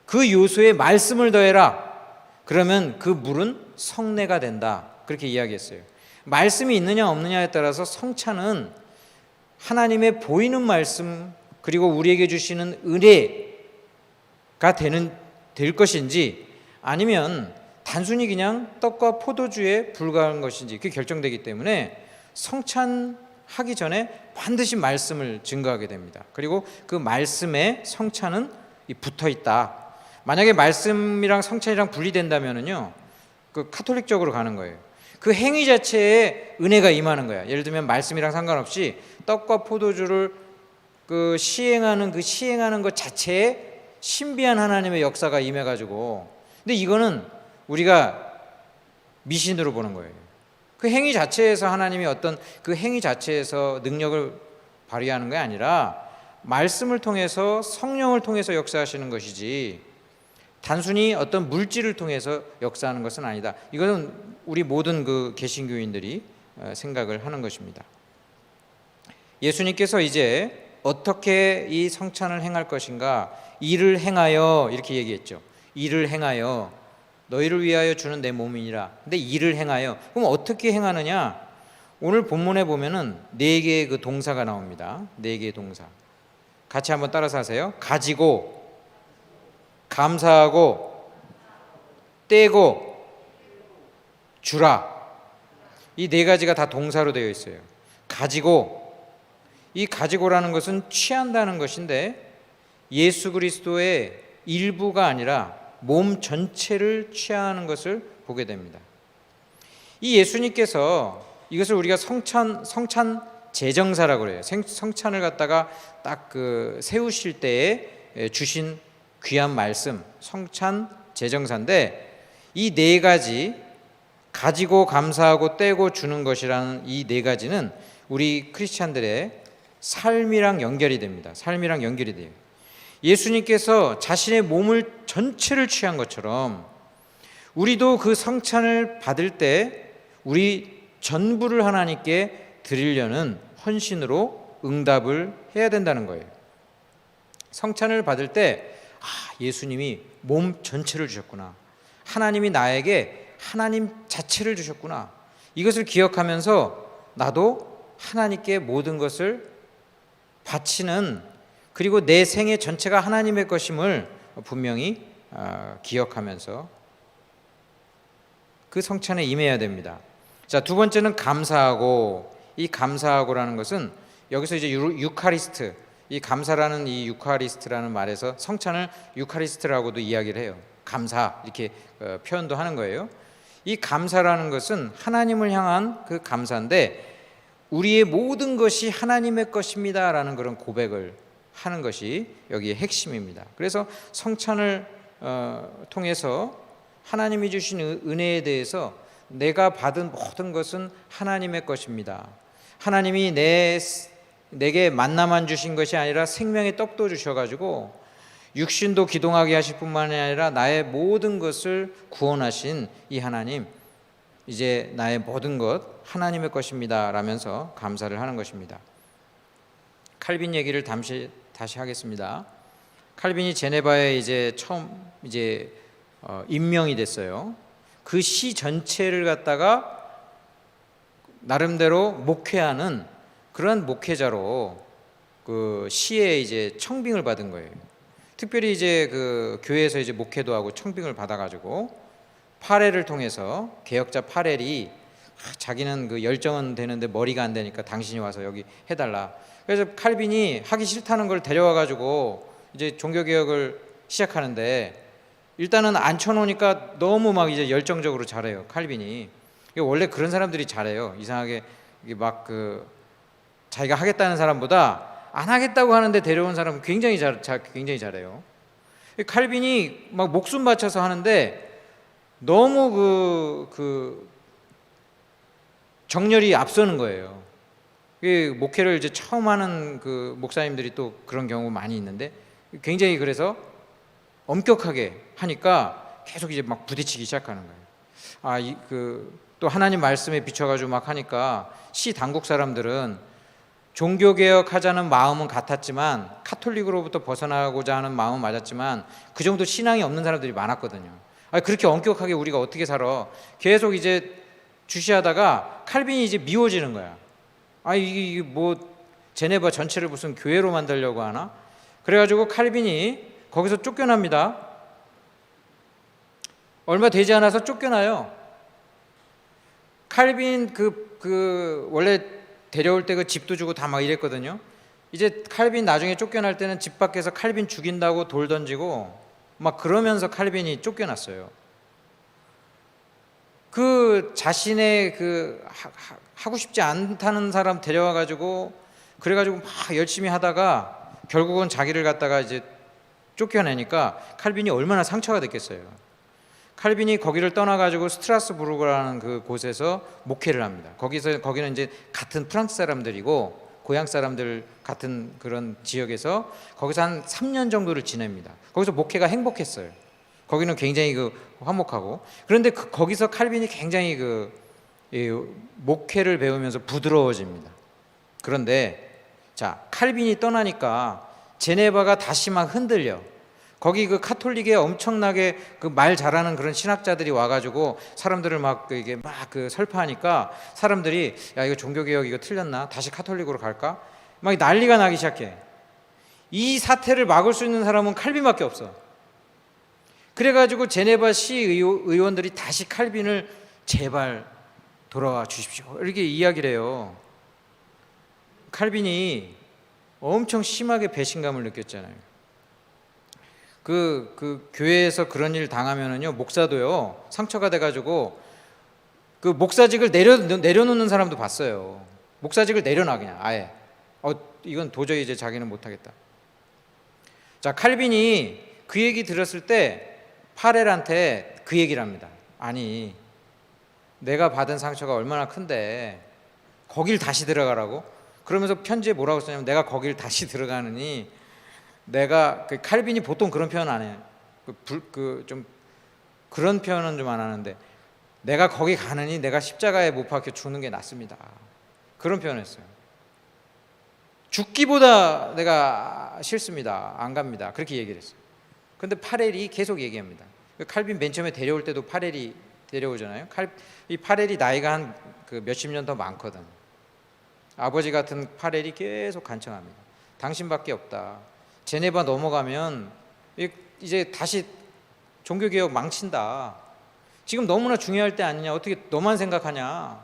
그 요소에 말씀을 더해라, 그러면 그 물은 성례가 된다. 그렇게 이야기했어요. 말씀이 있느냐 없느냐에 따라서 성찬은 하나님의 보이는 말씀 그리고 우리에게 주시는 은혜가 될 것인지 아니면 단순히 그냥 떡과 포도주에 불과한 것인지 그게 결정되기 때문에 성찬하기 전에 반드시 말씀을 증거하게 됩니다. 그리고 그 말씀에 성찬은 붙어 있다. 만약에 말씀이랑 성찬이랑 분리된다면은요, 그 카톨릭적으로 가는 거예요. 그 행위 자체에 은혜가 임하는 거야. 예를 들면 말씀이랑 상관없이 떡과 포도주를 시행하는 것 자체에 신비한 하나님의 역사가 임해가지고, 근데 이거는 우리가 미신으로 보는 거예요. 그 행위 자체에서 하나님이 어떤 그 행위 자체에서 능력을 발휘하는 게 아니라 말씀을 통해서, 성령을 통해서 역사하시는 것이지 단순히 어떤 물질을 통해서 역사하는 것은 아니다. 이것은 우리 모든 그 개신교인들이 생각을 하는 것입니다. 예수님께서 이제 어떻게 이 성찬을 행할 것인가, 이를 행하여, 이렇게 얘기했죠. 이를 행하여 너희를 위하여 주는 내 몸이니라. 근데 이를 행하여, 그럼 어떻게 행하느냐? 오늘 본문에 보면은 4개의 그 동사가 나옵니다. 4개의 동사. 같이 한번 따라서 하세요. 가지고, 감사하고, 떼고, 주라. 이 4가지가 다 동사로 되어 있어요. 가지고, 이 가지고라는 것은 취한다는 것인데 예수 그리스도의 일부가 아니라 몸 전체를 취하는 것을 보게 됩니다. 이 예수님께서 이것을 우리가 성찬 제정사라고 그래요. 성찬을 갖다가 딱 그 세우실 때에 주신 귀한 말씀, 성찬 제정사인데, 이 4가지, 가지고 감사하고 떼고 주는 것이라는 이 4가지는 우리 크리스찬들의 삶이랑 연결이 됩니다. 삶이랑 연결이 돼요. 예수님께서 자신의 몸을 전체를 취한 것처럼 우리도 그 성찬을 받을 때 우리 전부를 하나님께 드리려는 헌신으로 응답을 해야 된다는 거예요. 성찬을 받을 때 예수님이 몸 전체를 주셨구나, 하나님이 나에게 하나님 자체를 주셨구나, 이것을 기억하면서 나도 하나님께 모든 것을 바치는, 그리고 내 생애 전체가 하나님의 것임을 분명히 기억하면서 그 성찬에 임해야 됩니다. 자, 2번째는 감사하고. 이 감사하고라는 것은 여기서 이제 유카리스트, 이 감사라는 이 유카리스트라는 말에서 성찬을 유카리스트라고도 이야기를 해요. 감사, 이렇게 표현도 하는 거예요. 이 감사라는 것은 하나님을 향한 그 감사인데, 우리의 모든 것이 하나님의 것입니다 라는 그런 고백을 하는 것이 여기의 핵심입니다. 그래서 성찬을 통해서 하나님이 주신 은혜에 대해서 내가 받은 모든 것은 하나님의 것입니다. 하나님이 내게 만나만 주신 것이 아니라 생명의 떡도 주셔가지고 육신도 기동하게 하실 뿐만이 아니라 나의 모든 것을 구원하신 이 하나님, 이제 나의 모든 것 하나님의 것입니다 라면서 감사를 하는 것입니다. 칼빈 얘기를 다시 하겠습니다. 칼빈이 제네바에 이제 처음 임명이 됐어요. 그 시 전체를 갖다가 나름대로 목회하는 그런 목회자로 그 시에 이제 청빙을 받은 거예요. 특별히 이제 그 교회에서 이제 목회도 하고 청빙을 받아가지고 파렐을 통해서, 개혁자 파렐이 자기는 그 열정은 되는데 머리가 안 되니까 당신이 와서 여기 해달라. 그래서 칼빈이 하기 싫다는 걸 데려와가지고 이제 종교개혁을 시작하는데, 일단은 앉혀놓으니까 너무 막 이제 열정적으로 잘해요, 칼빈이. 원래 그런 사람들이 잘해요. 이상하게 막 그 자기가 하겠다는 사람보다 안 하겠다고 하는데 데려온 사람은 굉장히 잘해요. 칼빈이 막 목숨 바쳐서 하는데 너무 그 정열이 앞서는 거예요. 목회를 이제 처음 하는 그 목사님들이 또 그런 경우 많이 있는데, 굉장히 그래서 엄격하게 하니까 계속 이제 막 부딪히기 시작하는 거예요. 또 하나님 말씀에 비춰가지고 막 하니까 시 당국 사람들은 종교개혁 하자는 마음은 같았지만, 카톨릭으로부터 벗어나고자 하는 마음은 맞았지만 그 정도 신앙이 없는 사람들이 많았거든요. 그렇게 엄격하게 우리가 어떻게 살아? 계속 이제 주시하다가 칼빈이 이제 미워지는 거야. 이게 뭐 제네바 전체를 무슨 교회로 만들려고 하나? 그래가지고 칼빈이 거기서 쫓겨납니다. 얼마 되지 않아서 쫓겨나요. 칼빈 원래 데려올 때 그 집도 주고 다 막 이랬거든요. 이제 칼빈 나중에 쫓겨날 때는 집 밖에서 칼빈 죽인다고 돌 던지고 막 그러면서 칼빈이 쫓겨났어요. 그 자신의 그 하고 싶지 않다는 사람 데려와 가지고 그래가지고 막 열심히 하다가 결국은 자기를 갖다가 이제 쫓겨내니까 칼빈이 얼마나 상처가 됐겠어요. 칼빈이 거기를 떠나가지고 스트라스부르크라는 그 곳에서 목회를 합니다. 거기는 이제 같은 프랑스 사람들이고 고향 사람들 같은 그런 지역에서 거기서 한 3년 정도를 지냅니다. 거기서 목회가 행복했어요. 거기는 굉장히 화목하고. 그런데 거기서 칼빈이 굉장히 목회를 배우면서 부드러워집니다. 그런데 자, 칼빈이 떠나니까 제네바가 다시 막 흔들려. 거기 카톨릭에 엄청나게 말 잘하는 그런 신학자들이 와가지고 사람들을 이게 설파하니까 사람들이 야, 이거 종교개혁 이거 틀렸나? 다시 카톨릭으로 갈까? 막 난리가 나기 시작해. 이 사태를 막을 수 있는 사람은 칼빈밖에 없어. 그래가지고 제네바 시 의원들이 다시 칼빈을 제발 돌아와 주십시오 이렇게 이야기를 해요. 칼빈이 엄청 심하게 배신감을 느꼈잖아요. 교회에서 그런 일 당하면은요, 목사도요, 상처가 돼가지고 목사직을 내려놓는 사람도 봤어요. 목사직을 내려놔, 그냥 아예. 이건 도저히 이제 자기는 못하겠다. 자, 칼빈이 그 얘기 들었을 때 파렐한테 그 얘기를 합니다. 아니, 내가 받은 상처가 얼마나 큰데 거길 다시 들어가라고? 그러면서 편지에 뭐라고 썼냐면, 내가 거길 다시 들어가느니 내가 칼빈이 보통 그런 표현 안 해요. 좀 그런 표현은 좀 안 하는데, 내가 거기 가느니 내가 십자가에 못 박혀 죽는 게 낫습니다. 그런 표현했어요. 죽기보다 내가 싫습니다. 안 갑니다. 그렇게 얘기를 했어요. 근데 파렐이 계속 얘기합니다. 칼빈 맨 처음에 데려올 때도 파렐이 데려오잖아요. 이 파렐이 나이가 한 몇십 년 더 많거든. 아버지 같은 파렐이 계속 간청합니다. 당신밖에 없다. 제네바 넘어가면 이제 다시 종교개혁 망친다. 지금 너무나 중요할 때 아니냐. 어떻게 너만 생각하냐.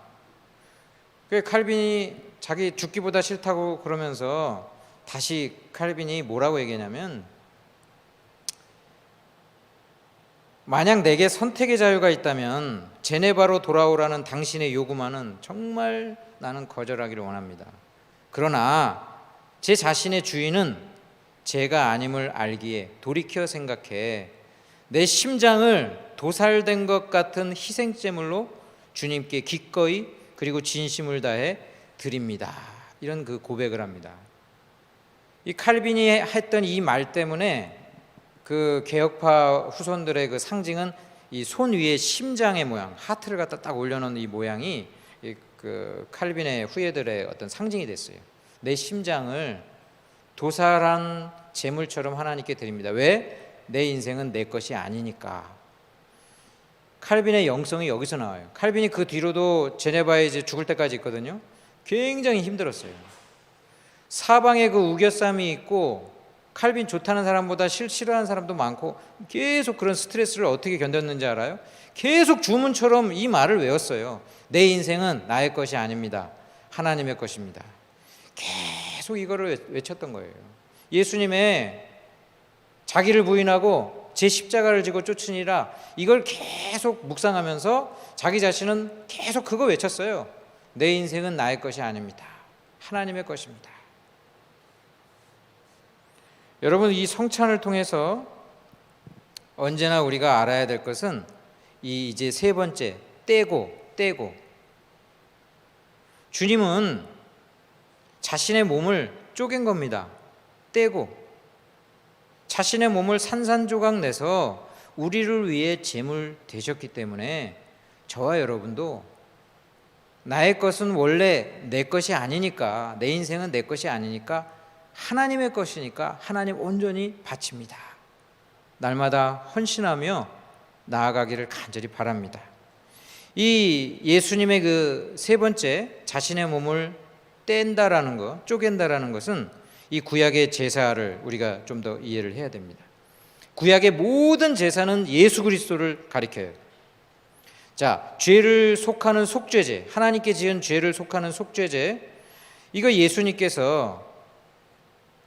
그래서 칼빈이 자기 죽기보다 싫다고 그러면서 다시 칼빈이 뭐라고 얘기하냐면, 만약 내게 선택의 자유가 있다면 제네바로 돌아오라는 당신의 요구만은 정말 나는 거절하기를 원합니다. 그러나 제 자신의 주인은 제가 아님을 알기에 돌이켜 생각해 내 심장을 도살된 것 같은 희생제물로 주님께 기꺼이 그리고 진심을 다해 드립니다. 이런 고백을 합니다. 이 칼빈이 했던 이 말 때문에 개혁파 후손들의 상징은 이 손 위에 심장의 모양, 하트를 갖다 딱 올려놓은 이 모양이 칼빈의 후예들의 어떤 상징이 됐어요. 내 심장을 도살한 제물처럼 하나님께 드립니다. 왜? 내 인생은 내 것이 아니니까. 칼빈의 영성이 여기서 나와요. 칼빈이 그 뒤로도 제네바에 이제 죽을 때까지 있거든요. 굉장히 힘들었어요. 사방에 우겨쌈이 있고, 칼빈 좋다는 사람보다 싫어하는 사람도 많고, 계속 그런 스트레스를 어떻게 견뎠는지 알아요? 계속 주문처럼 이 말을 외웠어요. 내 인생은 나의 것이 아닙니다. 하나님의 것입니다. 계속 이거를 외쳤던 거예요. 예수님의 자기를 부인하고 제 십자가를 지고 쫓으니라, 이걸 계속 묵상하면서 자기 자신은 계속 그거 외쳤어요. 내 인생은 나의 것이 아닙니다. 하나님의 것입니다. 여러분, 이 성찬을 통해서 언제나 우리가 알아야 될 것은 이제 세 번째, 떼고. 주님은 자신의 몸을 쪼갠 겁니다. 떼고 자신의 몸을 산산조각 내서 우리를 위해 제물 되셨기 때문에 저와 여러분도 나의 것은 원래 내 것이 아니니까, 내 인생은 내 것이 아니니까 하나님의 것이니까 하나님 온전히 바칩니다. 날마다 헌신하며 나아가기를 간절히 바랍니다. 이 예수님의 세 번째, 자신의 몸을 뗀다라는 것, 쪼갠다라는 것은 이 구약의 제사를 우리가 좀 더 이해를 해야 됩니다. 구약의 모든 제사는 예수 그리스도를 가리켜요. 자, 죄를 속하는 속죄제, 하나님께 지은 죄를 속하는 속죄제, 이거 예수님께서,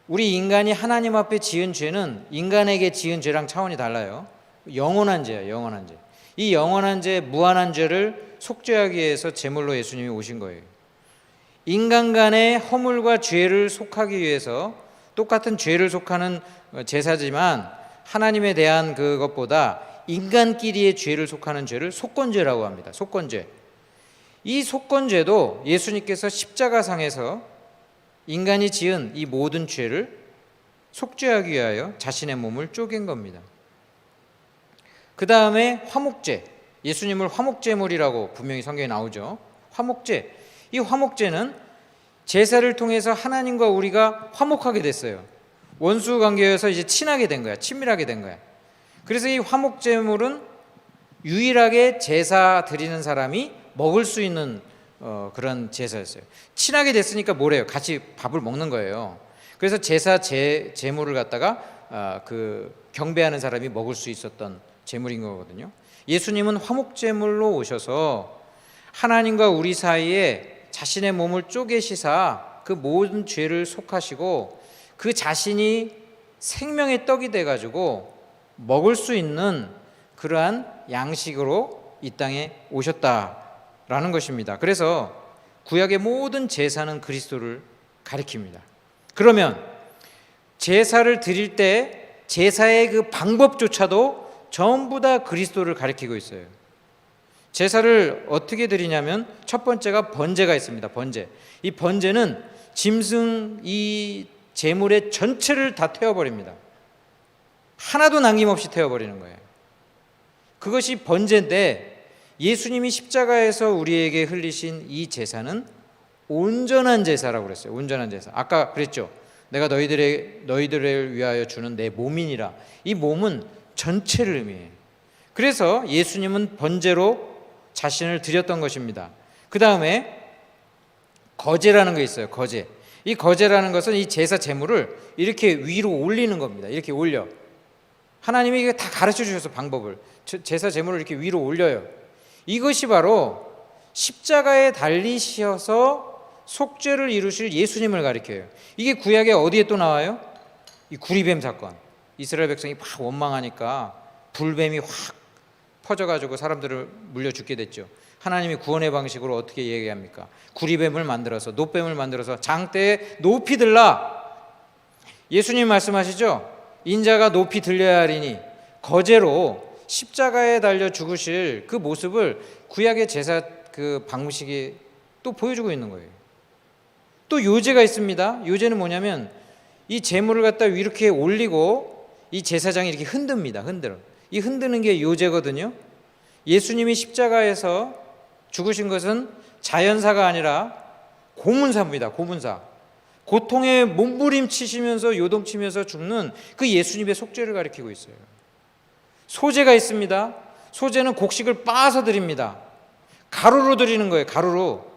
우리 인간이 하나님 앞에 지은 죄는 인간에게 지은 죄랑 차원이 달라요. 영원한 죄예요, 영원한 죄. 이 영원한 죄, 무한한 죄를 속죄하기 위해서 제물로 예수님이 오신 거예요. 인간 간의 허물과 죄를 속하기 위해서 똑같은 죄를 속하는 제사지만 하나님에 대한 그것보다 인간끼리의 죄를 속하는 죄를 속건죄라고 합니다. 속건죄. 이 속건죄도 예수님께서 십자가상에서 인간이 지은 이 모든 죄를 속죄하기 위하여 자신의 몸을 쪼갠 겁니다. 그 다음에 화목제. 예수님을 화목제물이라고 분명히 성경에 나오죠. 화목제. 이 화목제는 제사를 통해서 하나님과 우리가 화목하게 됐어요. 원수 관계에서 이제 친하게 된 거야. 친밀하게 된 거야. 그래서 이 화목제물은 유일하게 제사 드리는 사람이 먹을 수 있는 그런 제사였어요. 친하게 됐으니까 뭐래요? 같이 밥을 먹는 거예요. 그래서 제사 제물을 갖다가 그 경배하는 사람이 먹을 수 있었던 제물인 거거든요. 예수님은 화목제물로 오셔서 하나님과 우리 사이에 자신의 몸을 쪼개시사 그 모든 죄를 속하시고 그 자신이 생명의 떡이 돼가지고 먹을 수 있는 그러한 양식으로 이 땅에 오셨다라는 것입니다. 그래서 구약의 모든 제사는 그리스도를 가리킵니다. 그러면 제사를 드릴 때 제사의 그 방법조차도 전부 다 그리스도를 가리키고 있어요. 제사를 어떻게 드리냐면 첫 번째가 번제가 있습니다. 번제. 이 번제는 짐승 이 제물의 전체를 다 태워버립니다. 하나도 남김없이 태워버리는 거예요. 그것이 번제인데 예수님이 십자가에서 우리에게 흘리신 이 제사는 온전한 제사라고 그랬어요. 온전한 제사. 아까 그랬죠. 내가 너희들을 위하여 주는 내 몸이니라. 이 몸은 전체를 의미해요. 그래서 예수님은 번제로 자신을 드렸던 것입니다. 그 다음에 거제라는 게 있어요. 거제. 이 거제라는 것은 이 제사 제물을 이렇게 위로 올리는 겁니다. 이렇게 올려. 하나님이 이게 다 가르쳐 주셔서 방법을. 제사 제물을 이렇게 위로 올려요. 이것이 바로 십자가에 달리셔서 속죄를 이루실 예수님을 가리켜요. 이게 구약에 어디에 또 나와요? 이 구리뱀 사건. 이스라엘 백성이 막 원망하니까 불뱀이 확 퍼져가지고 사람들을 물려 죽게 됐죠. 하나님이 구원의 방식으로 어떻게 얘기합니까? 구리뱀을 만들어서 노뱀을 만들어서 장대에 높이 들라. 예수님 말씀하시죠. 인자가 높이 들려야 하리니 거제로 십자가에 달려 죽으실 그 모습을 구약의 제사 그 방식이 또 보여주고 있는 거예요. 또 요제가 있습니다. 요제는 뭐냐면 이 제물을 갖다 이렇게 올리고 이 제사장이 이렇게 흔듭니다. 이 흔드는 게 요제거든요. 예수님이 십자가에서 죽으신 것은 자연사가 아니라 고문사입니다. 고문사. 고통에 몸부림치시면서 요동치면서 죽는 그 예수님의 속죄를 가리키고 있어요. 소제가 있습니다. 소제는 곡식을 빻아서 드립니다. 가루로 드리는 거예요. 가루로.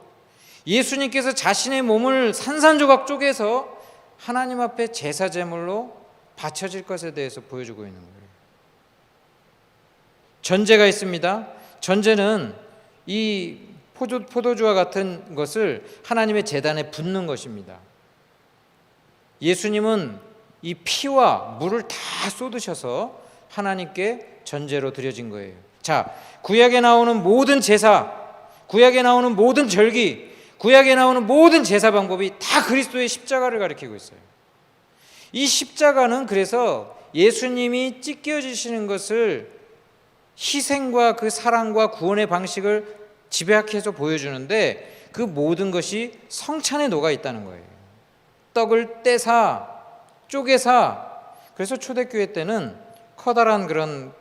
예수님께서 자신의 몸을 산산조각 쪼개서 하나님 앞에 제사 제물로 바쳐질 것에 대해서 보여주고 있는 거예요. 전제가 있습니다. 전제는 이 포도주와 같은 것을 하나님의 제단에 붓는 것입니다. 예수님은 이 피와 물을 다 쏟으셔서 하나님께 전제로 드려진 거예요. 자, 구약에 나오는 모든 제사, 구약에 나오는 모든 절기, 구약에 나오는 모든 제사 방법이 다 그리스도의 십자가를 가리키고 있어요. 이 십자가는 그래서 예수님이 찢겨지시는 것을 희생과 그 사랑과 구원의 방식을 집약해서 보여주는데 그 모든 것이 성찬에 녹아 있다는 거예요. 떡을 떼사, 쪼개사. 그래서 초대교회 때는 커다란 그런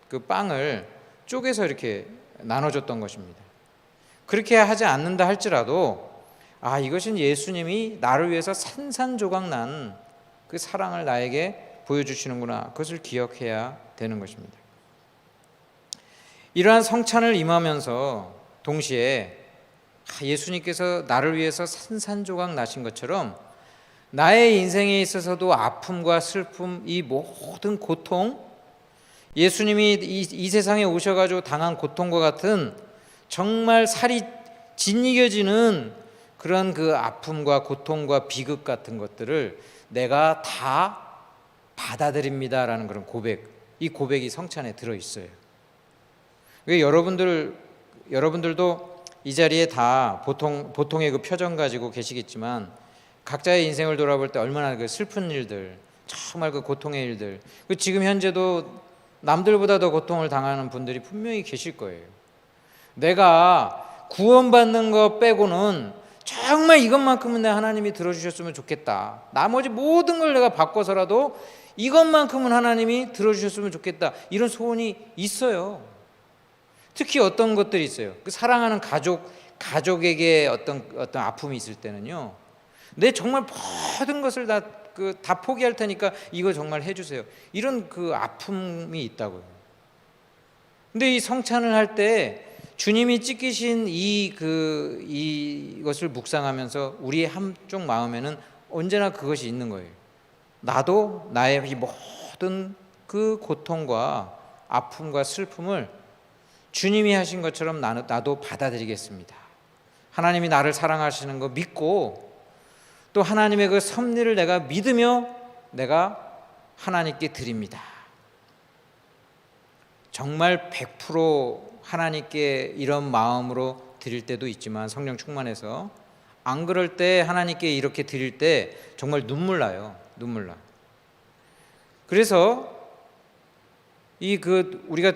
그 빵을 쪼개서 이렇게 나눠줬던 것입니다. 그렇게 하지 않는다 할지라도 이것은 예수님이 나를 위해서 산산조각 난 그 사랑을 나에게 보여주시는구나. 그것을 기억해야 되는 것입니다. 이러한 성찬을 임하면서 동시에 예수님께서 나를 위해서 산산조각 나신 것처럼 나의 인생에 있어서도 아픔과 슬픔, 이 모든 고통, 예수님이 이 세상에 오셔가지고 당한 고통과 같은 정말 살이 짓이겨지는 그런 그 아픔과 고통과 비극 같은 것들을 내가 다 받아들입니다라는 그런 고백, 이 고백이 성찬에 들어있어요. 여러분들도 이 자리에 다 보통의 그 표정 가지고 계시겠지만 각자의 인생을 돌아볼 때 얼마나 그 슬픈 일들, 정말 그 고통의 일들, 지금 현재도 남들보다 더 고통을 당하는 분들이 분명히 계실 거예요. 내가 구원받는 것 빼고는 정말 이것만큼은 내 하나님이 들어주셨으면 좋겠다. 나머지 모든 걸 내가 바꿔서라도 이것만큼은 하나님이 들어주셨으면 좋겠다. 이런 소원이 있어요. 특히 어떤 것들이 있어요. 그 사랑하는 가족에게 어떤 아픔이 있을 때는요. 내 정말 모든 것을 다 포기할 테니까 이거 정말 해주세요. 이런 그 아픔이 있다고요. 근데 이 성찬을 할 때 주님이 찢기신 이것을 묵상하면서 우리의 한쪽 마음에는 언제나 그것이 있는 거예요. 나도 나의 이 모든 그 고통과 아픔과 슬픔을 주님이 하신 것처럼 나도 받아들이겠습니다. 하나님이 나를 사랑하시는 거 믿고 또 하나님의 그 섭리를 내가 믿으며 내가 하나님께 드립니다. 정말 100% 하나님께 이런 마음으로 드릴 때도 있지만 성령 충만해서 안 그럴 때 하나님께 이렇게 드릴 때 정말 눈물 나요. 눈물 나. 그래서 우리가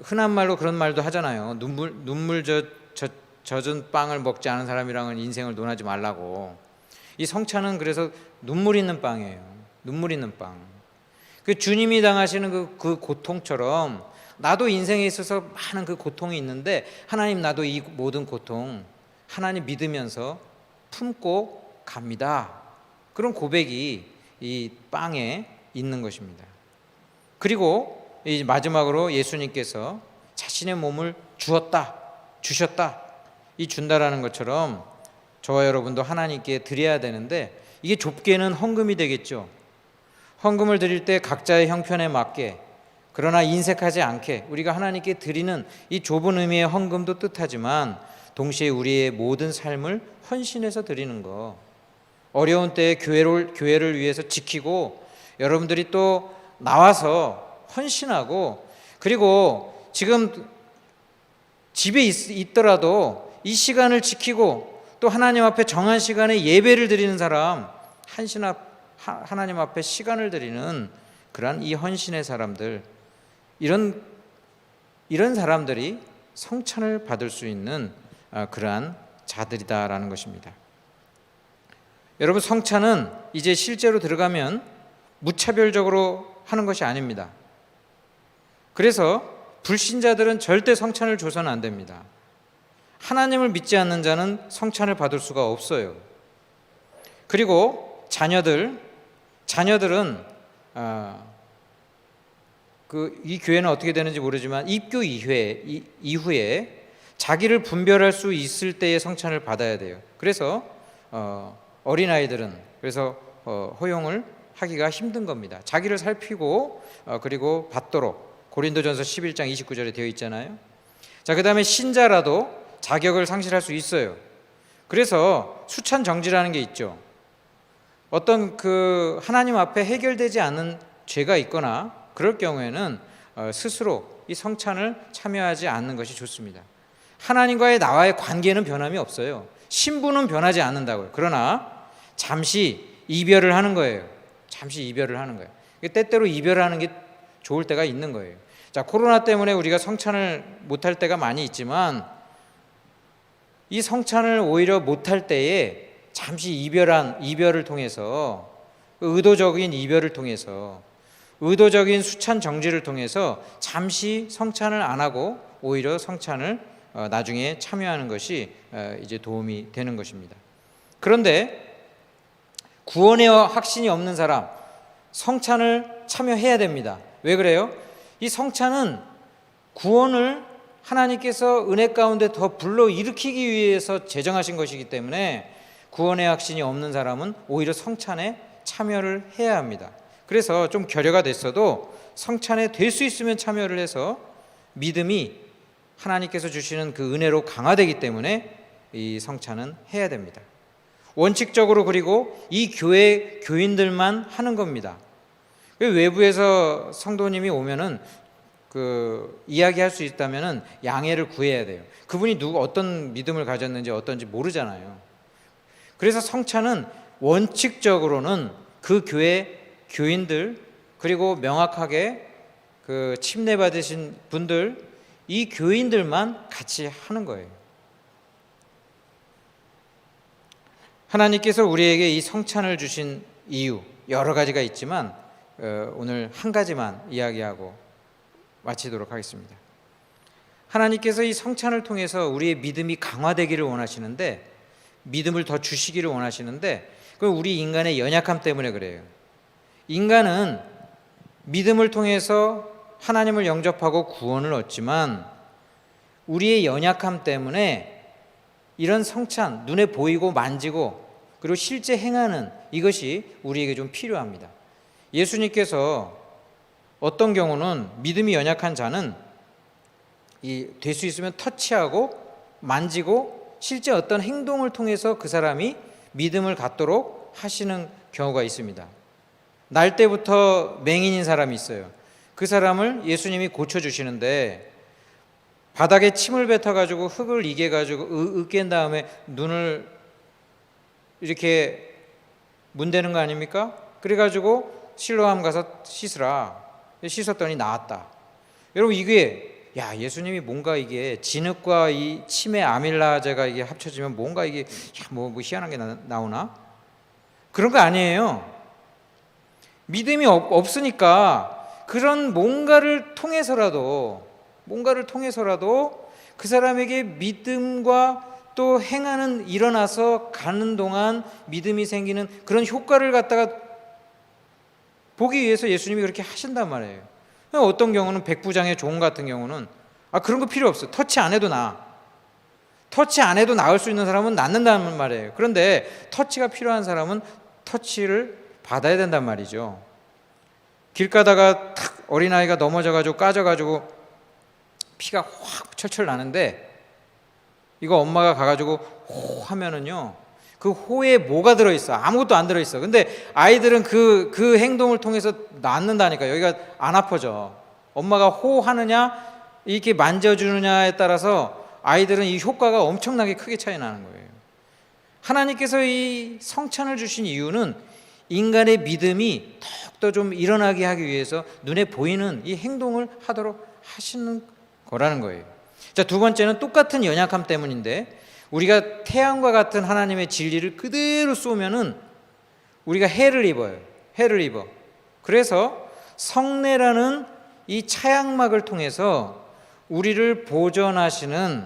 흔한 말로 그런 말도 하잖아요. 눈물 젖은 빵을 먹지 않은 사람이랑은 인생을 논하지 말라고. 이 성찬은 그래서 눈물 있는 빵이에요. 눈물 있는 빵. 그 주님이 당하시는 그 고통처럼 나도 인생에 있어서 많은 그 고통이 있는데 하나님 나도 이 모든 고통 하나님 믿으면서 품고 갑니다. 그런 고백이 이 빵에 있는 것입니다. 그리고 이 마지막으로 예수님께서 자신의 몸을 주셨다. 이 준다라는 것처럼 저와 여러분도 하나님께 드려야 되는데 이게 좁게는 헌금이 되겠죠. 헌금을 드릴 때 각자의 형편에 맞게 그러나 인색하지 않게 우리가 하나님께 드리는 이 좁은 의미의 헌금도 뜻하지만 동시에 우리의 모든 삶을 헌신해서 드리는 거. 어려운 때에 교회를 위해서 지키고 여러분들이 또 나와서 헌신하고 그리고 지금 집에 있더라도 이 시간을 지키고 또 하나님 앞에 정한 시간에 예배를 드리는 사람, 하나님 앞에 시간을 드리는 그러한 이 헌신의 사람들, 이런 사람들이 성찬을 받을 수 있는 그러한 자들이다라는 것입니다. 여러분, 성찬은 이제 실제로 들어가면 무차별적으로 하는 것이 아닙니다. 그래서 불신자들은 절대 성찬을 줘서는 안 됩니다. 하나님을 믿지 않는 자는 성찬을 받을 수가 없어요. 그리고 자녀들은 이 교회는 어떻게 되는지 모르지만 입교 이후에 자기를 분별할 수 있을 때의 성찬을 받아야 돼요. 그래서 어린아이들은 그래서 허용을 하기가 힘든 겁니다. 자기를 살피고 그리고 받도록 고린도전서 11장 29절에 되어 있잖아요. 자, 그다음에 신자라도 자격을 상실할 수 있어요. 그래서 수찬 정지라는 게 있죠. 어떤 하나님 앞에 해결되지 않은 죄가 있거나 그럴 경우에는 스스로 이 성찬을 참여하지 않는 것이 좋습니다. 하나님과의 나와의 관계는 변함이 없어요. 신분은 변하지 않는다고요. 그러나 잠시 이별을 하는 거예요. 잠시 이별을 하는 거예요. 때때로 이별하는 게 좋을 때가 있는 거예요. 자, 코로나 때문에 우리가 성찬을 못할 때가 많이 있지만 이 성찬을 오히려 못할 때에 잠시 이별을 통해서 의도적인 이별을 통해서 의도적인 수찬 정지를 통해서 잠시 성찬을 안 하고 오히려 성찬을 나중에 참여하는 것이 이제 도움이 되는 것입니다. 그런데 구원의 확신이 없는 사람 성찬을 참여해야 됩니다. 왜 그래요? 이 성찬은 구원을 하나님께서 은혜 가운데 더 불러일으키기 위해서 제정하신 것이기 때문에 구원의 확신이 없는 사람은 오히려 성찬에 참여를 해야 합니다. 그래서 좀 결여가 됐어도 성찬에 될 수 있으면 참여를 해서 믿음이 하나님께서 주시는 그 은혜로 강화되기 때문에 이 성찬은 해야 됩니다. 원칙적으로 그리고 이 교회 교인들만 하는 겁니다. 외부에서 성도님이 오면은 이야기할 수 있다면은 양해를 구해야 돼요. 그분이 어떤 믿음을 가졌는지 어떤지 모르잖아요. 그래서 성찬은 원칙적으로는 그 교회 교인들, 그리고 명확하게 그 침례받으신 분들, 이 교인들만 같이 하는 거예요. 하나님께서 우리에게 이 성찬을 주신 이유 여러 가지가 있지만 오늘 한 가지만 이야기하고 마치도록 하겠습니다. 하나님께서 이 성찬을 통해서 우리의 믿음이 강화되기를 원하시는데, 믿음을 더 주시기를 원하시는데, 그건 우리 인간의 연약함 때문에 그래요. 인간은 믿음을 통해서 하나님을 영접하고 구원을 얻지만 우리의 연약함 때문에 이런 성찬, 눈에 보이고 만지고 그리고 실제 행하는 이것이 우리에게 좀 필요합니다. 예수님께서 어떤 경우는 믿음이 연약한 자는 될 수 있으면 터치하고 만지고 실제 어떤 행동을 통해서 그 사람이 믿음을 갖도록 하시는 경우가 있습니다. 날 때부터 맹인인 사람이 있어요. 그 사람을 예수님이 고쳐주시는데 바닥에 침을 뱉어가지고 흙을 이겨가지고 으깬 다음에 눈을 이렇게 문대는 거 아닙니까? 그래가지고 실로암 가서 씻으라. 씻었더니 나았다. 여러분, 이게 예수님이 뭔가 이게 진흙과 이 침의 아밀라제가 이게 합쳐지면 뭔가 이게 뭐 희한한 게 나오나? 그런 거 아니에요. 믿음이 없으니까 그런 뭔가를 통해서라도 그 사람에게 믿음과 또 행하는 일어나서 가는 동안 믿음이 생기는 그런 효과를 갖다가 보기 위해서 예수님이 그렇게 하신단 말이에요. 어떤 경우는 백부장의 종 같은 경우는 그런 거 필요 없어. 터치 안 해도 터치 안 해도 나을 수 있는 사람은 낫는다는 말이에요. 그런데 터치가 필요한 사람은 터치를 받아야 된단 말이죠. 길 가다가 탁 어린아이가 넘어져가지고 까져가지고 피가 확 철철 나는데 이거 엄마가 가가지고 호 하면은요, 그 호에 뭐가 들어있어? 아무것도 안 들어있어. 근데 아이들은 그 행동을 통해서 낫는다니까. 여기가 안 아파져. 엄마가 호 하느냐 이렇게 만져주느냐에 따라서 아이들은 이 효과가 엄청나게 크게 차이 나는 거예요. 하나님께서 이 성찬을 주신 이유는 인간의 믿음이 더욱더 좀 일어나게 하기 위해서 눈에 보이는 이 행동을 하도록 하시는 거라는 거예요. 자, 두 번째는 똑같은 연약함 때문인데, 우리가 태양과 같은 하나님의 진리를 그대로 쏘면은 우리가 해를 입어요. 해를 입어. 그래서 성례라는 이 차양막을 통해서 우리를 보존하시는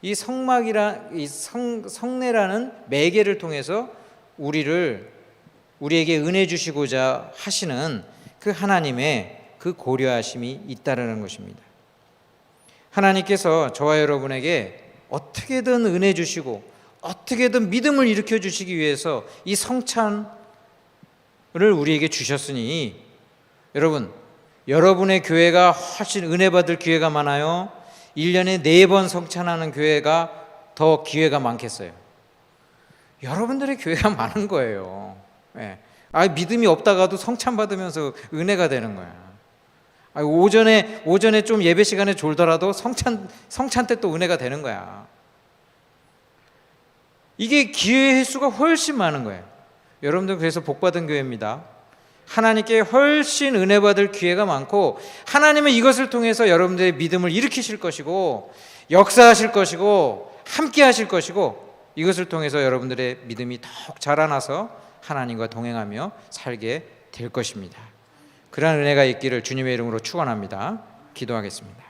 이 성례라는 매개를 통해서 우리에게 은혜 주시고자 하시는 그 하나님의 그 고려하심이 있다라는 것입니다. 하나님께서 저와 여러분에게 어떻게든 은혜 주시고 어떻게든 믿음을 일으켜 주시기 위해서 이 성찬을 우리에게 주셨으니, 여러분의 교회가 훨씬 은혜 받을 기회가 많아요? 1년에 4번 성찬하는 교회가 더 기회가 많겠어요? 여러분들의 교회가 많은 거예요. 믿음이 없다가도 성찬 받으면서 은혜가 되는 거야. 오전에 좀 예배 시간에 졸더라도 성찬 때 또 은혜가 되는 거야. 이게 기회의 횟수가 훨씬 많은 거예요. 여러분들 그래서 복받은 교회입니다. 하나님께 훨씬 은혜 받을 기회가 많고, 하나님은 이것을 통해서 여러분들의 믿음을 일으키실 것이고 역사하실 것이고 함께 하실 것이고, 이것을 통해서 여러분들의 믿음이 더욱 자라나서 하나님과 동행하며 살게 될 것입니다. 그러한 은혜가 있기를 주님의 이름으로 축원합니다. 기도하겠습니다.